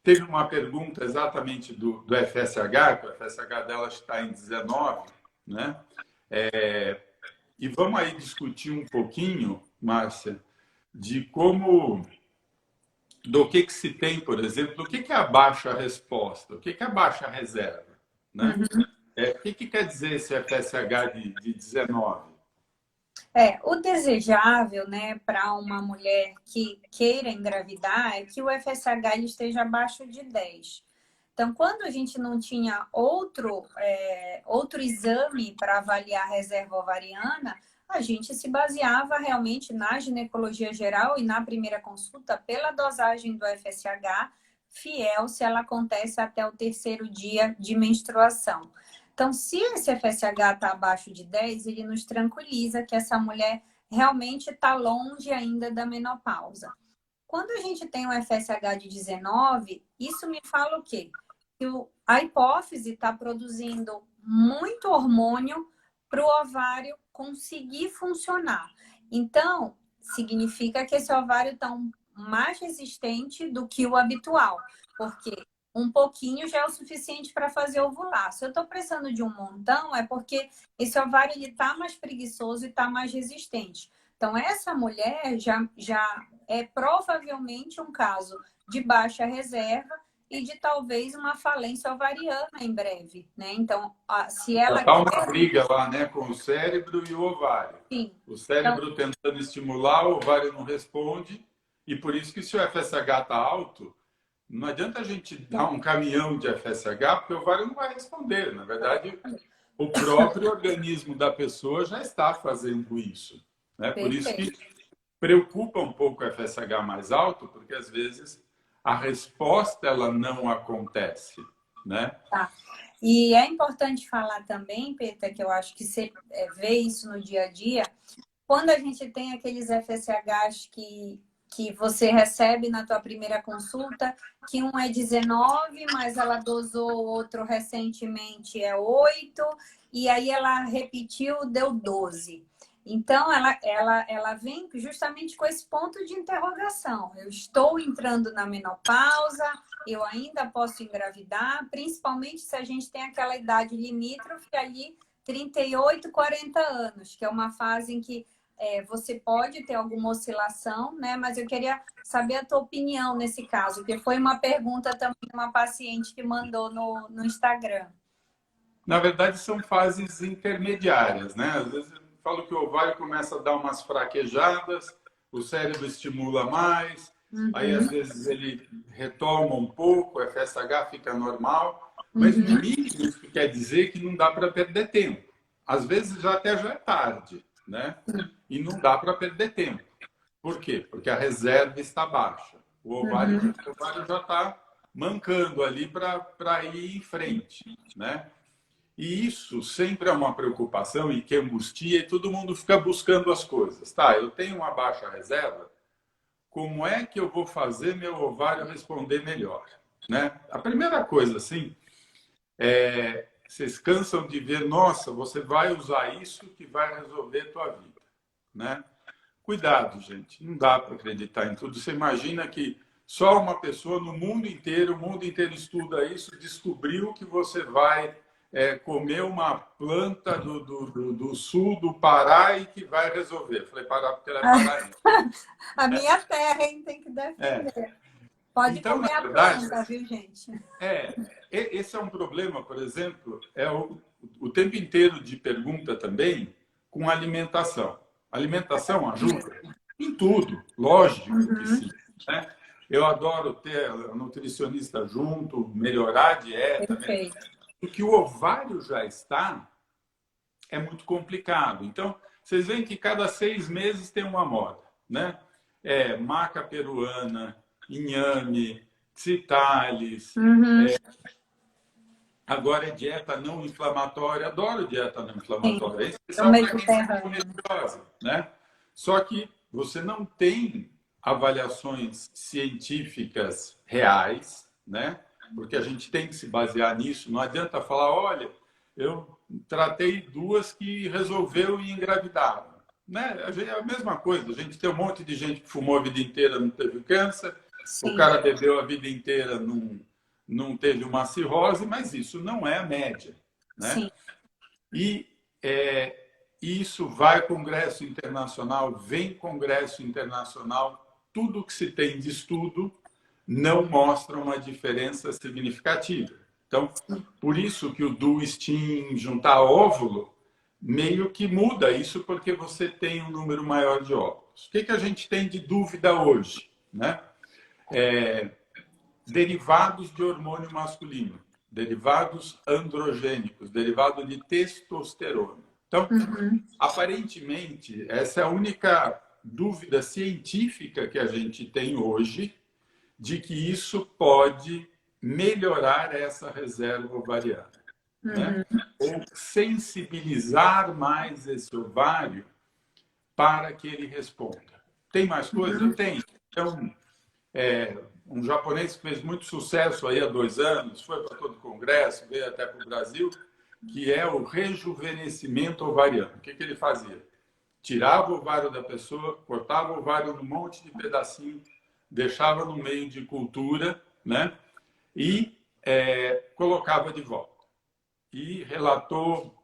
Speaker 1: Teve uma pergunta exatamente do FSH, que o FSH dela está em 19, né? E vamos aí discutir um pouquinho, Márcia, de como, do que se tem, por exemplo, o que é a baixa resposta, o que é a baixa reserva, né? O que quer dizer esse FSH de 19?
Speaker 2: O desejável, né, para uma mulher que queira engravidar é que o FSH ele esteja abaixo de 10. Então, quando a gente não tinha outro exame para avaliar a reserva ovariana, a gente se baseava realmente na ginecologia geral e na primeira consulta pela dosagem do FSH, fiel se ela acontece até o terceiro dia de menstruação. Então, se esse FSH está abaixo de 10, ele nos tranquiliza que essa mulher realmente está longe ainda da menopausa. Quando a gente tem um FSH de 19, isso me fala o quê? Que a hipófise está produzindo muito hormônio para o ovário conseguir funcionar. Então, significa que esse ovário está mais resistente do que o habitual, porque um pouquinho já é o suficiente para fazer ovular. Se eu estou precisando de um montão, é porque esse ovário está mais preguiçoso e está mais resistente. Então, essa mulher já é provavelmente um caso de baixa reserva e de talvez uma falência ovariana em breve, né? Então, se ela
Speaker 1: Está uma briga lá, né, com o cérebro e o ovário.
Speaker 2: Sim.
Speaker 1: O cérebro tentando estimular, o ovário não responde, e por isso que se o FSH está alto, não adianta a gente dar um caminhão de FSH, porque o ovário não vai responder. Na verdade, o próprio organismo da pessoa já está fazendo isso, né? Por isso que preocupa um pouco o FSH mais alto, porque às vezes a resposta ela não acontece, né?
Speaker 2: Tá. E é importante falar também, Peter, que eu acho que você vê isso no dia a dia, quando a gente tem aqueles FSHs que você recebe na tua primeira consulta, que um é 19, mas ela dosou outro recentemente é 8, e aí ela repetiu, deu 12. Então, ela vem justamente com esse ponto de interrogação. Eu estou entrando na menopausa, eu ainda posso engravidar, principalmente se a gente tem aquela idade limítrofe ali, 38, 40 anos, que é uma fase em que você pode ter alguma oscilação, né? Mas eu queria saber a tua opinião nesse caso, porque foi uma pergunta também de uma paciente que mandou no Instagram.
Speaker 1: Na verdade, são fases intermediárias, né? Às vezes eu falo que o ovário começa a dar umas fraquejadas, o cérebro estimula mais, aí às vezes ele retoma um pouco, o FSH fica normal, mas no mínimo isso quer dizer que não dá para perder tempo. Às vezes até já é tarde, né? E não dá para perder tempo. Por quê? Porque a reserva está baixa. O ovário já está mancando ali para ir em frente, né? E isso sempre é uma preocupação e que angustia e todo mundo fica buscando as coisas. Tá, eu tenho uma baixa reserva, como é que eu vou fazer meu ovário responder melhor? Né? A primeira coisa, assim, vocês cansam de ver, nossa, você vai usar isso que vai resolver a tua vida. Né? Cuidado, gente, não dá para acreditar em tudo. Você imagina que só uma pessoa no mundo inteiro, o mundo inteiro estuda isso, descobriu que você vai comer uma planta do sul do Pará e que vai resolver. Falei Pará porque ela é paraense.
Speaker 2: A minha terra, hein? Tem que defender. Pode
Speaker 1: então,
Speaker 2: comer
Speaker 1: na verdade,
Speaker 2: a planta, viu, gente?
Speaker 1: Esse é um problema, por exemplo, o tempo inteiro de pergunta também com alimentação. Alimentação ajuda em tudo, lógico que sim. Né? Eu adoro ter a nutricionista junto, melhorar a dieta.
Speaker 2: Perfeito.
Speaker 1: O que o ovário já está é muito complicado. Então, vocês veem que cada 6 meses tem uma moda, né? Maca peruana, inhame, Cialis. Agora é dieta não inflamatória. Adoro dieta não inflamatória. É especialmente religiosa, né? Só que você não tem avaliações científicas reais, né? Porque a gente tem que se basear nisso. Não adianta falar, olha, eu tratei 2 que resolveu e engravidaram. Né? É a mesma coisa. A gente tem um monte de gente que fumou a vida inteira, não teve câncer. Sim. O cara bebeu a vida inteira, não teve uma cirrose, mas isso não é a média. Né? Sim. E isso vai congresso internacional, vem congresso internacional, tudo que se tem de estudo não mostra uma diferença significativa. Então, por isso que o do Stim juntar óvulo meio que muda isso, porque você tem um número maior de óvulos. O que a gente tem de dúvida hoje? Né? Derivados de hormônio masculino, derivados androgênicos, derivado de testosterona. Então, aparentemente, essa é a única dúvida científica que a gente tem hoje de que isso pode melhorar essa reserva ovariana. Né? Ou sensibilizar mais esse ovário para que ele responda. Tem mais coisa? Tem. Então, um japonês que fez muito sucesso aí há 2 anos, foi para todo o congresso, veio até para o Brasil, que é o rejuvenescimento ovariano. O que ele fazia? Tirava o ovário da pessoa, cortava o ovário num monte de pedacinho, deixava no meio de cultura, né? E colocava de volta. E relatou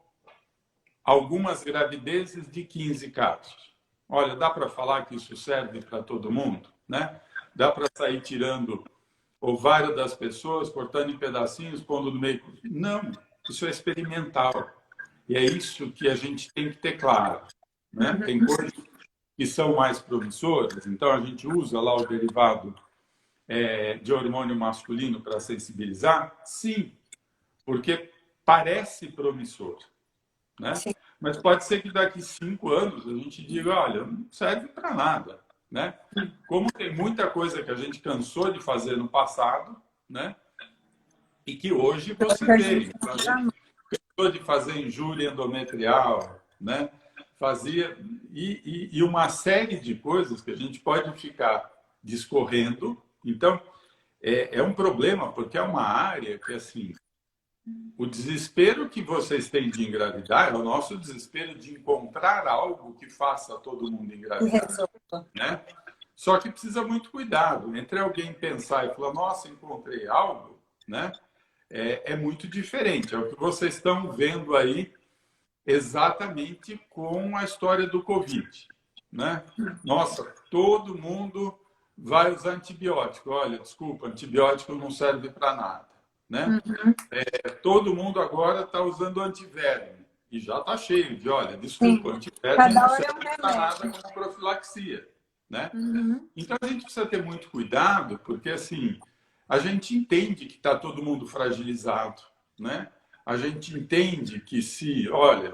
Speaker 1: algumas gravidezes de 15 casos. Olha, dá para falar que isso serve para todo mundo? Né? Dá para sair tirando ovário das pessoas, cortando em pedacinhos, pondo no meio? Não, isso é experimental. E é isso que a gente tem que ter claro. Né? Tem coisas que são mais promissoras, então a gente usa lá o derivado de hormônio masculino para sensibilizar? Sim, porque parece promissor. Né? Mas pode ser que daqui 5 anos a gente diga, olha, não serve para nada. Né? Como tem muita coisa que a gente cansou de fazer no passado, né? E que hoje você vê. Então, a gente cansou de fazer injúria endometrial, né? Fazia e uma série de coisas que a gente pode ficar discorrendo. Então, é um problema, porque é uma área que, assim, O desespero que vocês têm de engravidar é o nosso desespero de encontrar algo que faça todo mundo engravidar, né? Só que precisa muito cuidado. Entre alguém pensar e falar, nossa, encontrei algo, né? É muito diferente. É o que vocês estão vendo aí exatamente com a história do Covid, né? Nossa, todo mundo vai usar antibiótico. Olha, desculpa, antibiótico não serve para nada, né? Todo mundo agora está usando antiverme. E já está cheio de, olha, desculpa,
Speaker 2: Sim.
Speaker 1: antiverme
Speaker 2: Cada
Speaker 1: não
Speaker 2: hora é um
Speaker 1: serve para nada
Speaker 2: remédio.
Speaker 1: como profilaxia, né?
Speaker 2: Uhum.
Speaker 1: Então a gente precisa ter muito cuidado, porque assim, a gente entende que está todo mundo fragilizado, né? A gente entende que se, olha,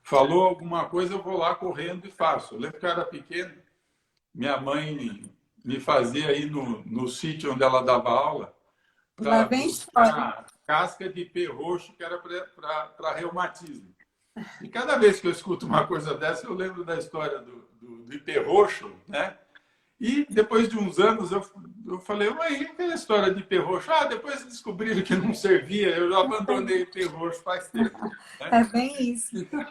Speaker 1: falou alguma coisa, eu vou lá correndo e faço. Eu lembro que eu era pequeno, minha mãe me fazia aí no sítio onde ela dava aula,
Speaker 2: Lá
Speaker 1: para
Speaker 2: vem história.
Speaker 1: buscar casca de ipê roxo, que era para reumatismo. E cada vez que eu escuto uma coisa dessa, eu lembro da história do ipê roxo, né? E depois de uns anos, eu falei, mãe, e aquela história de ipê roxo? Ah, depois descobriram que não servia, eu já abandonei ipê roxo faz tempo, né?
Speaker 2: É bem isso.
Speaker 1: Então,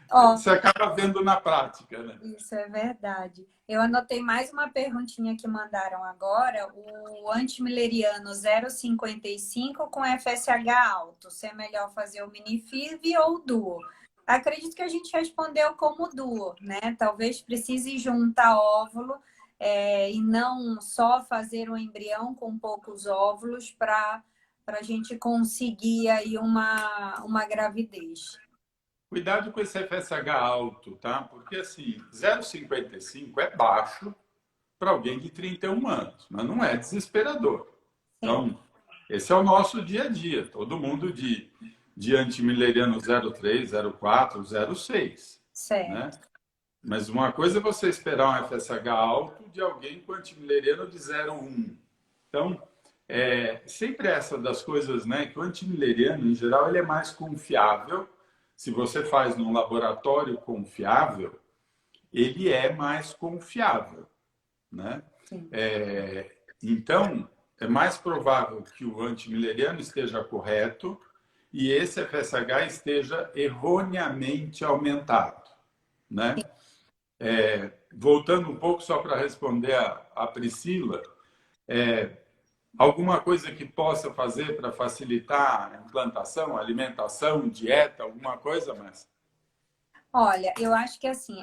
Speaker 2: Ó,
Speaker 1: você acaba vendo na prática, né?
Speaker 2: isso é verdade. Eu anotei mais uma perguntinha que mandaram agora. O antimileriano 0,55 com FSH alto. Se é melhor fazer o miniFIV ou o duo? Acredito que a gente respondeu como duo, né? Talvez precise juntar óvulo e não só fazer um embrião com poucos óvulos para a gente conseguir aí uma gravidez.
Speaker 1: Cuidado com esse FSH alto, tá? Porque, assim, 0,55 é baixo para alguém de 31 anos, mas não é desesperador.
Speaker 2: Sim,
Speaker 1: Então, esse é o nosso dia a dia. Todo mundo de antimileriano 0,3, 0,4, 0,6, né?
Speaker 2: certo.
Speaker 1: Mas uma coisa é você esperar um FSH alto de alguém com antimileriano de 0,1. Então, sempre essa das coisas, né? Que o antimileriano, em geral, ele é mais confiável. Se você faz num laboratório confiável, ele é mais confiável, né?
Speaker 2: Sim.
Speaker 1: Então, é mais provável que o antimileriano esteja correto e esse FSH esteja erroneamente aumentado, né? Voltando um pouco só para responder a Priscila, alguma coisa que possa fazer para facilitar a implantação, alimentação, dieta, alguma coisa mais?
Speaker 2: Olha, eu acho que assim,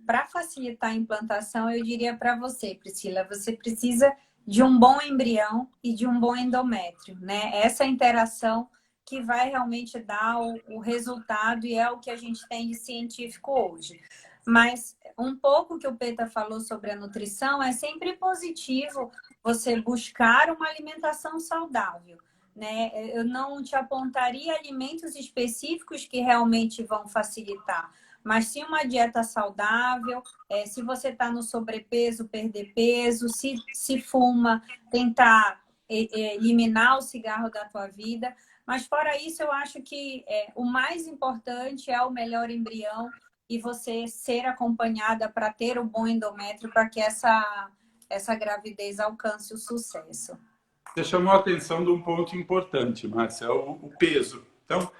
Speaker 2: para facilitar a implantação, eu diria para você, Priscila, você precisa de um bom embrião e de um bom endométrio, né? Essa interação que vai realmente dar o resultado e é o que a gente tem de científico hoje. Mas um pouco que o Peta falou sobre a nutrição é sempre positivo você buscar uma alimentação saudável, né? Eu não te apontaria alimentos específicos que realmente vão facilitar, mas sim uma dieta saudável. Se você está no sobrepeso, perder peso, se fuma, tentar eliminar o cigarro da tua vida. Mas fora isso, eu acho que o mais importante é o melhor embrião e você ser acompanhada para ter o bom endométrio para que essa gravidez alcance o sucesso.
Speaker 1: Você chamou a atenção de um ponto importante, Márcia, é o peso. Então,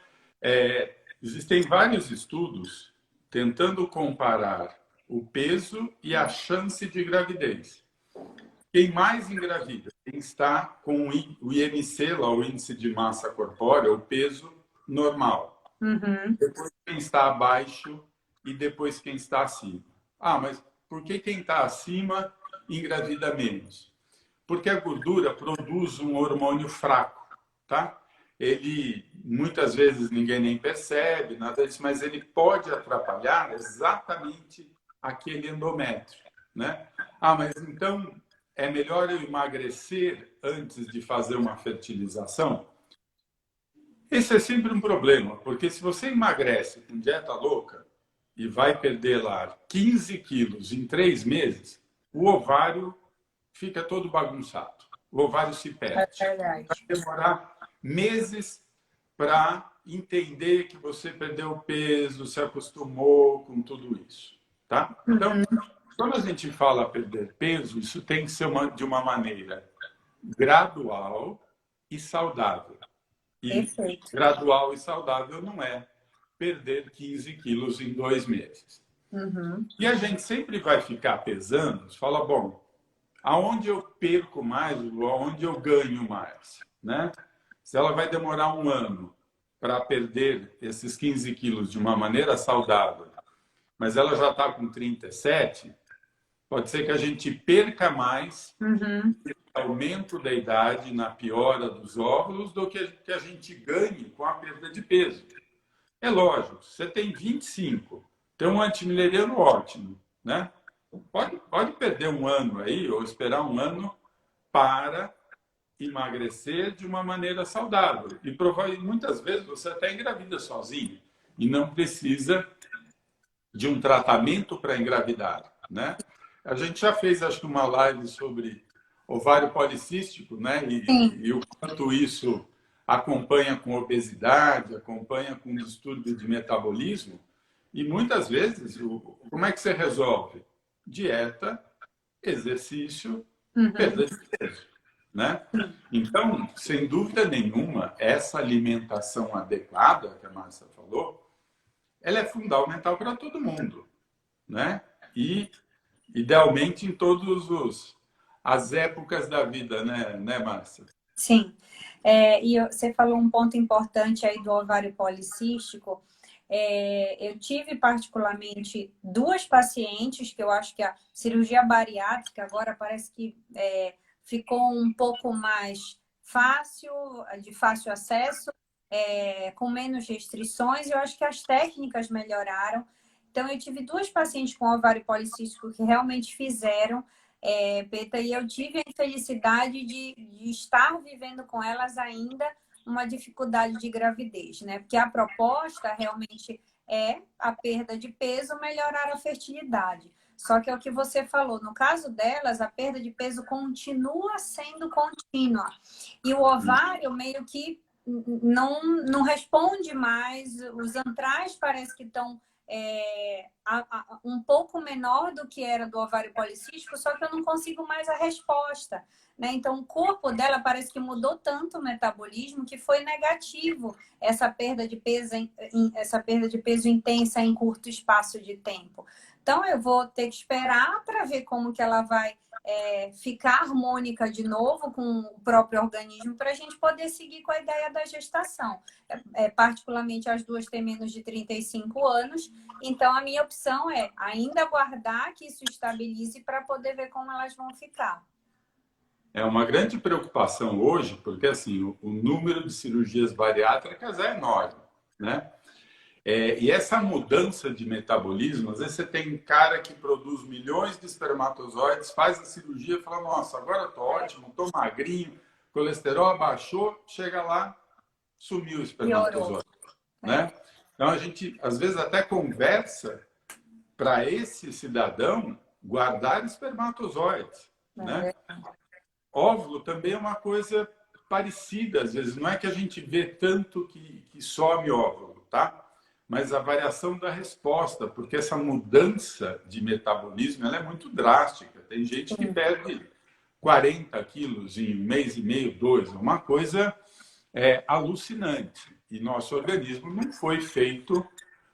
Speaker 1: existem vários estudos tentando comparar o peso e a chance de gravidez. Quem mais engravida? Quem está com o IMC, lá, o índice de massa corpórea, o peso normal.
Speaker 2: Uhum.
Speaker 1: Depois quem está abaixo e depois quem está acima. Ah, mas por que quem está acima engravida menos? Porque a gordura produz um hormônio fraco, tá? Ele, muitas vezes, ninguém nem percebe, nada disso, mas ele pode atrapalhar exatamente aquele endométrio, né? Ah, mas então é melhor eu emagrecer antes de fazer uma fertilização? Esse é sempre um problema, porque se você emagrece com dieta louca e vai perder lá 15 quilos em 3 meses, o ovário fica todo bagunçado. O ovário se
Speaker 2: É
Speaker 1: perde. Vai
Speaker 2: verdade.
Speaker 1: demorar meses para entender que você perdeu peso, se acostumou com tudo isso, tá? Então, quando a gente fala perder peso, isso tem que ser de uma maneira gradual e saudável. E
Speaker 2: Perfeito.
Speaker 1: gradual e saudável não é perder 15 quilos em 2 meses.
Speaker 2: Uhum.
Speaker 1: E a gente sempre vai ficar pesando, fala, bom, aonde eu perco mais ou aonde eu ganho mais, né? Se ela vai demorar um ano para perder esses 15 quilos de uma maneira saudável, mas ela já está com 37, pode ser que a gente perca mais
Speaker 2: Uhum.
Speaker 1: no aumento da idade, na piora dos óvulos, do que a gente ganhe com a perda de peso. É lógico, você tem 25, tem um antimileriano ótimo, né? Pode perder um ano aí, ou esperar um ano para emagrecer de uma maneira saudável. E provavelmente, muitas vezes, você até engravida sozinho e não precisa de um tratamento para engravidar, né? A gente já fez, acho que, uma live sobre ovário policístico, né?
Speaker 2: Sim.
Speaker 1: E o quanto isso acompanha com obesidade, acompanha com distúrbio de metabolismo. E muitas vezes, como é que você resolve? Dieta, exercício,
Speaker 2: Uhum.
Speaker 1: perda de peso, né? Então, sem dúvida nenhuma, essa alimentação adequada que a Márcia falou, ela é fundamental para todo mundo, né? E idealmente em todos as épocas da vida, né, Márcia?
Speaker 2: Sim. E você falou um ponto importante aí do ovário policístico. Eu tive particularmente duas pacientes que eu acho que a cirurgia bariátrica agora parece que ficou um pouco mais fácil, de fácil acesso, com menos restrições. Eu acho que as técnicas melhoraram. Então, eu tive duas pacientes com ovário policístico que realmente fizeram, Beta, e eu tive a infelicidade de estar vivendo com elas ainda uma dificuldade de gravidez, né? Porque a proposta realmente é a perda de peso, melhorar a fertilidade. Só que é o que você falou, no caso delas, a perda de peso continua sendo contínua. E o ovário meio que não responde mais, os antrais parece que estão um pouco menor do que era do ovário policístico, só que eu não consigo mais a resposta, né? Então, o corpo dela parece que mudou tanto o metabolismo que foi negativo essa perda de peso, essa perda de peso intensa em curto espaço de tempo. Então, eu vou ter que esperar para ver como que ela vai ficar harmônica de novo com o próprio organismo para a gente poder seguir com a ideia da gestação. Particularmente as duas têm menos de 35 anos, então a minha opção é ainda aguardar que isso estabilize para poder ver como elas vão ficar.
Speaker 1: É uma grande preocupação hoje, porque assim, o número de cirurgias bariátricas é enorme, né? E essa mudança de metabolismo, às vezes você tem um cara que produz milhões de espermatozoides, faz a cirurgia e fala, nossa, agora eu tô ótimo, tô magrinho, colesterol abaixou, chega lá, sumiu o
Speaker 2: Piorou.
Speaker 1: espermatozoide, né? Então a gente, às vezes, até conversa para esse cidadão guardar espermatozoides, né? Óvulo também é uma coisa parecida, às vezes. Não é que a gente vê tanto que some óvulo, tá? Mas a variação da resposta, porque essa mudança de metabolismo ela é muito drástica. Tem gente que perde 40 quilos em um mês e meio, dois. É uma coisa alucinante. E nosso organismo não foi feito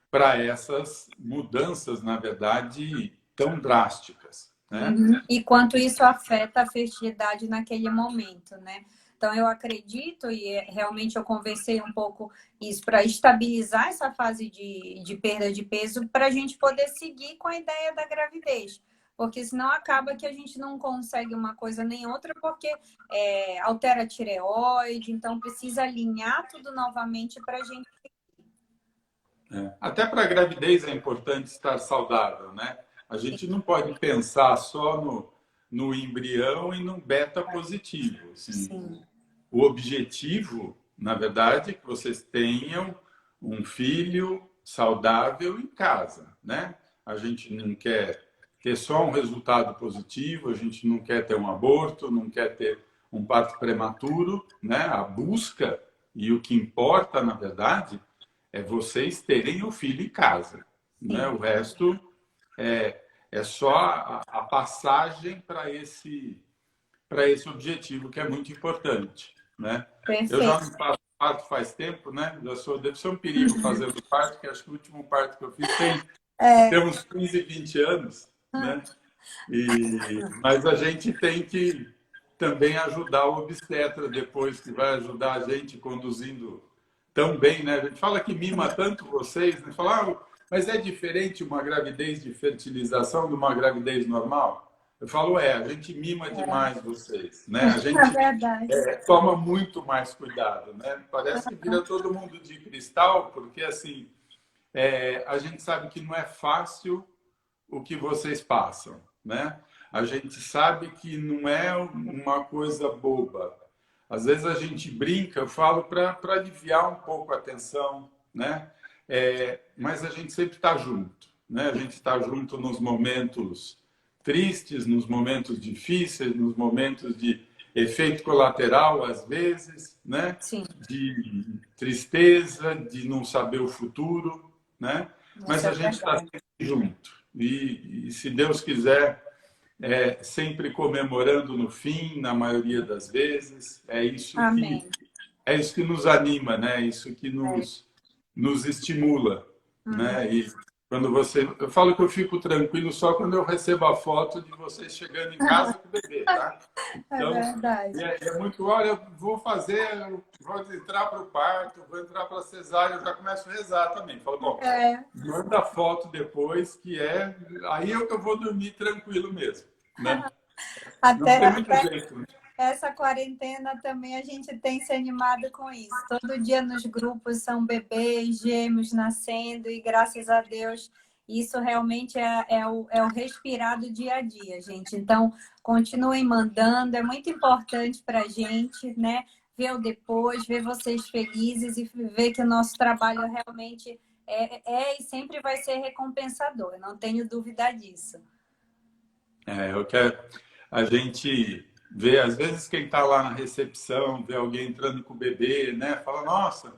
Speaker 1: para essas mudanças, na verdade, tão drásticas, né?
Speaker 2: Uhum. E quanto isso afeta a fertilidade naquele momento, né? Então, eu acredito, e realmente eu conversei um pouco isso para estabilizar essa fase de perda de peso, para a gente poder seguir com a ideia da gravidez. Porque senão acaba que a gente não consegue uma coisa nem outra, porque altera a tireoide, então precisa alinhar tudo novamente para a gente.
Speaker 1: Até para a gravidez é importante estar saudável, né? A gente não pode pensar só no embrião e no beta positivo. Assim,
Speaker 2: Sim.
Speaker 1: o objetivo, na verdade, é que vocês tenham um filho saudável em casa, né? A gente não quer ter só um resultado positivo, a gente não quer ter um aborto, não quer ter um parto prematuro, né? A busca e o que importa, na verdade, é vocês terem o filho em casa, né?
Speaker 2: Sim.
Speaker 1: O resto é só a passagem para esse objetivo que é muito importante, né? Eu já
Speaker 2: Perfeito.
Speaker 1: não faço parto faz tempo, né? Deve ser um perigo fazendo parto, que acho que o último parto que eu fiz tem uns 15, 20 anos, né? Mas a gente tem que também ajudar o obstetra depois, que vai ajudar a gente conduzindo tão bem, né? A gente fala que mima tanto vocês, né? Fala, mas é diferente uma gravidez de fertilização de uma gravidez normal? Eu falo, a gente mima demais vocês, né? A gente
Speaker 2: É verdade.
Speaker 1: toma muito mais cuidado, né? Parece que vira todo mundo de cristal, porque assim, a gente sabe que não é fácil o que vocês passam, né? A gente sabe que não é uma coisa boba. Às vezes a gente brinca, eu falo para aliviar um pouco a tensão, né? Mas a gente sempre está junto, né? A gente está junto nos momentos tristes, nos momentos difíceis, nos momentos de efeito colateral, às vezes, né?
Speaker 2: Sim.
Speaker 1: De tristeza, de não saber o futuro, né? Mas a gente está sempre junto. E se Deus quiser, sempre comemorando no fim, na maioria das vezes. É isso que nos anima, né? Isso que nos estimula, né? E quando eu falo que eu fico tranquilo só quando eu recebo a foto de vocês chegando em casa com o bebê, tá? Então,
Speaker 2: é verdade.
Speaker 1: É muito, olha, eu vou entrar para o parto, vou entrar para a cesárea, eu já começo a rezar também. Falo, bom, manda a foto depois, aí eu vou dormir tranquilo mesmo, né? Não tem muito jeito, né?
Speaker 2: Essa quarentena também a gente tem se animado com isso. Todo dia nos grupos são bebês, gêmeos nascendo e graças a Deus isso realmente é o respirar do dia a dia, gente. Então, continuem mandando, é muito importante para a gente, né? Ver o depois, ver vocês felizes e ver que o nosso trabalho realmente e sempre vai ser recompensador, eu não tenho dúvida disso.
Speaker 1: Eu quero... A gente vê, às vezes, quem está lá na recepção, vê alguém entrando com o bebê, né? Fala, nossa,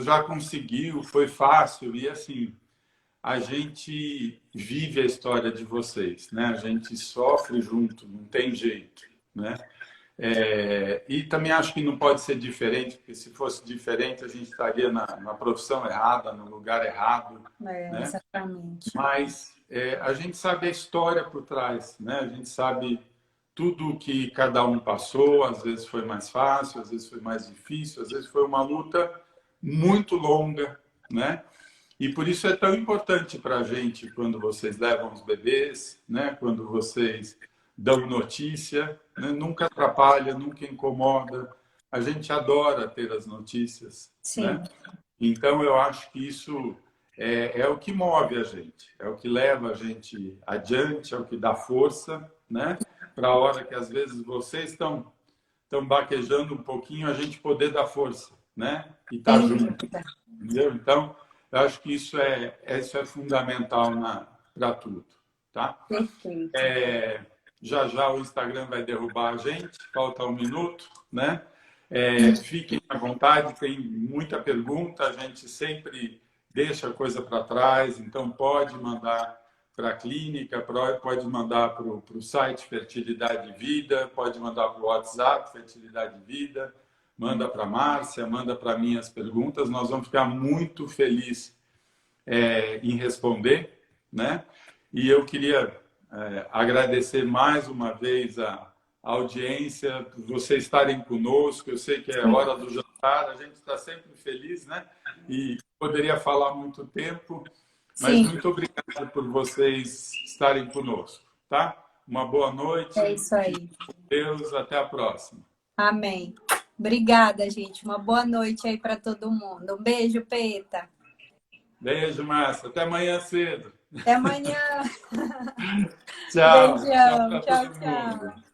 Speaker 1: já conseguiu, foi fácil. E assim, a gente vive a história de vocês, né? A gente sofre junto, não tem jeito, né? E também acho que não pode ser diferente, porque se fosse diferente, a gente estaria na profissão errada, no lugar errado. Né?
Speaker 2: Exatamente.
Speaker 1: Mas a gente sabe a história por trás, né? A gente sabe tudo o que cada um passou, às vezes foi mais fácil, às vezes foi mais difícil, às vezes foi uma luta muito longa, né? E por isso é tão importante para a gente quando vocês levam os bebês, né? Quando vocês dão notícia, né? Nunca atrapalha, nunca incomoda. A gente adora ter as notícias,
Speaker 2: Sim.
Speaker 1: Né? Então eu acho que isso é o que move a gente, é o que leva a gente adiante, é o que dá força, né? Para a hora que às vezes vocês estão baquejando um pouquinho, a gente poder dar força, né? E estar junto, entendeu? Então eu acho que isso é fundamental para tudo, tá?
Speaker 2: Perfeito.
Speaker 1: Já o Instagram vai derrubar a gente, falta 1 minuto, né? Fiquem à vontade, tem muita pergunta, a gente sempre deixa a coisa para trás, então pode mandar para a clínica, pode mandar para o site Fertilidade e Vida, pode mandar para o WhatsApp Fertilidade e Vida, manda para a Márcia, manda para mim as perguntas, nós vamos ficar muito felizes em responder, né? E eu queria agradecer mais uma vez a audiência, por vocês estarem conosco. Eu sei que é hora do jantar, a gente está sempre feliz, né? E poderia falar muito tempo, mas muito obrigado por vocês estarem conosco, tá? Uma boa noite.
Speaker 2: É isso aí.
Speaker 1: Com Deus, até a próxima.
Speaker 2: Amém. Obrigada, gente. Uma boa noite aí para todo mundo. Um beijo, Peta.
Speaker 1: Beijo, Márcia. Até amanhã cedo.
Speaker 2: Até amanhã.
Speaker 1: Tchau.
Speaker 2: Beijão.
Speaker 1: Tchau,
Speaker 2: Tchau, tchau.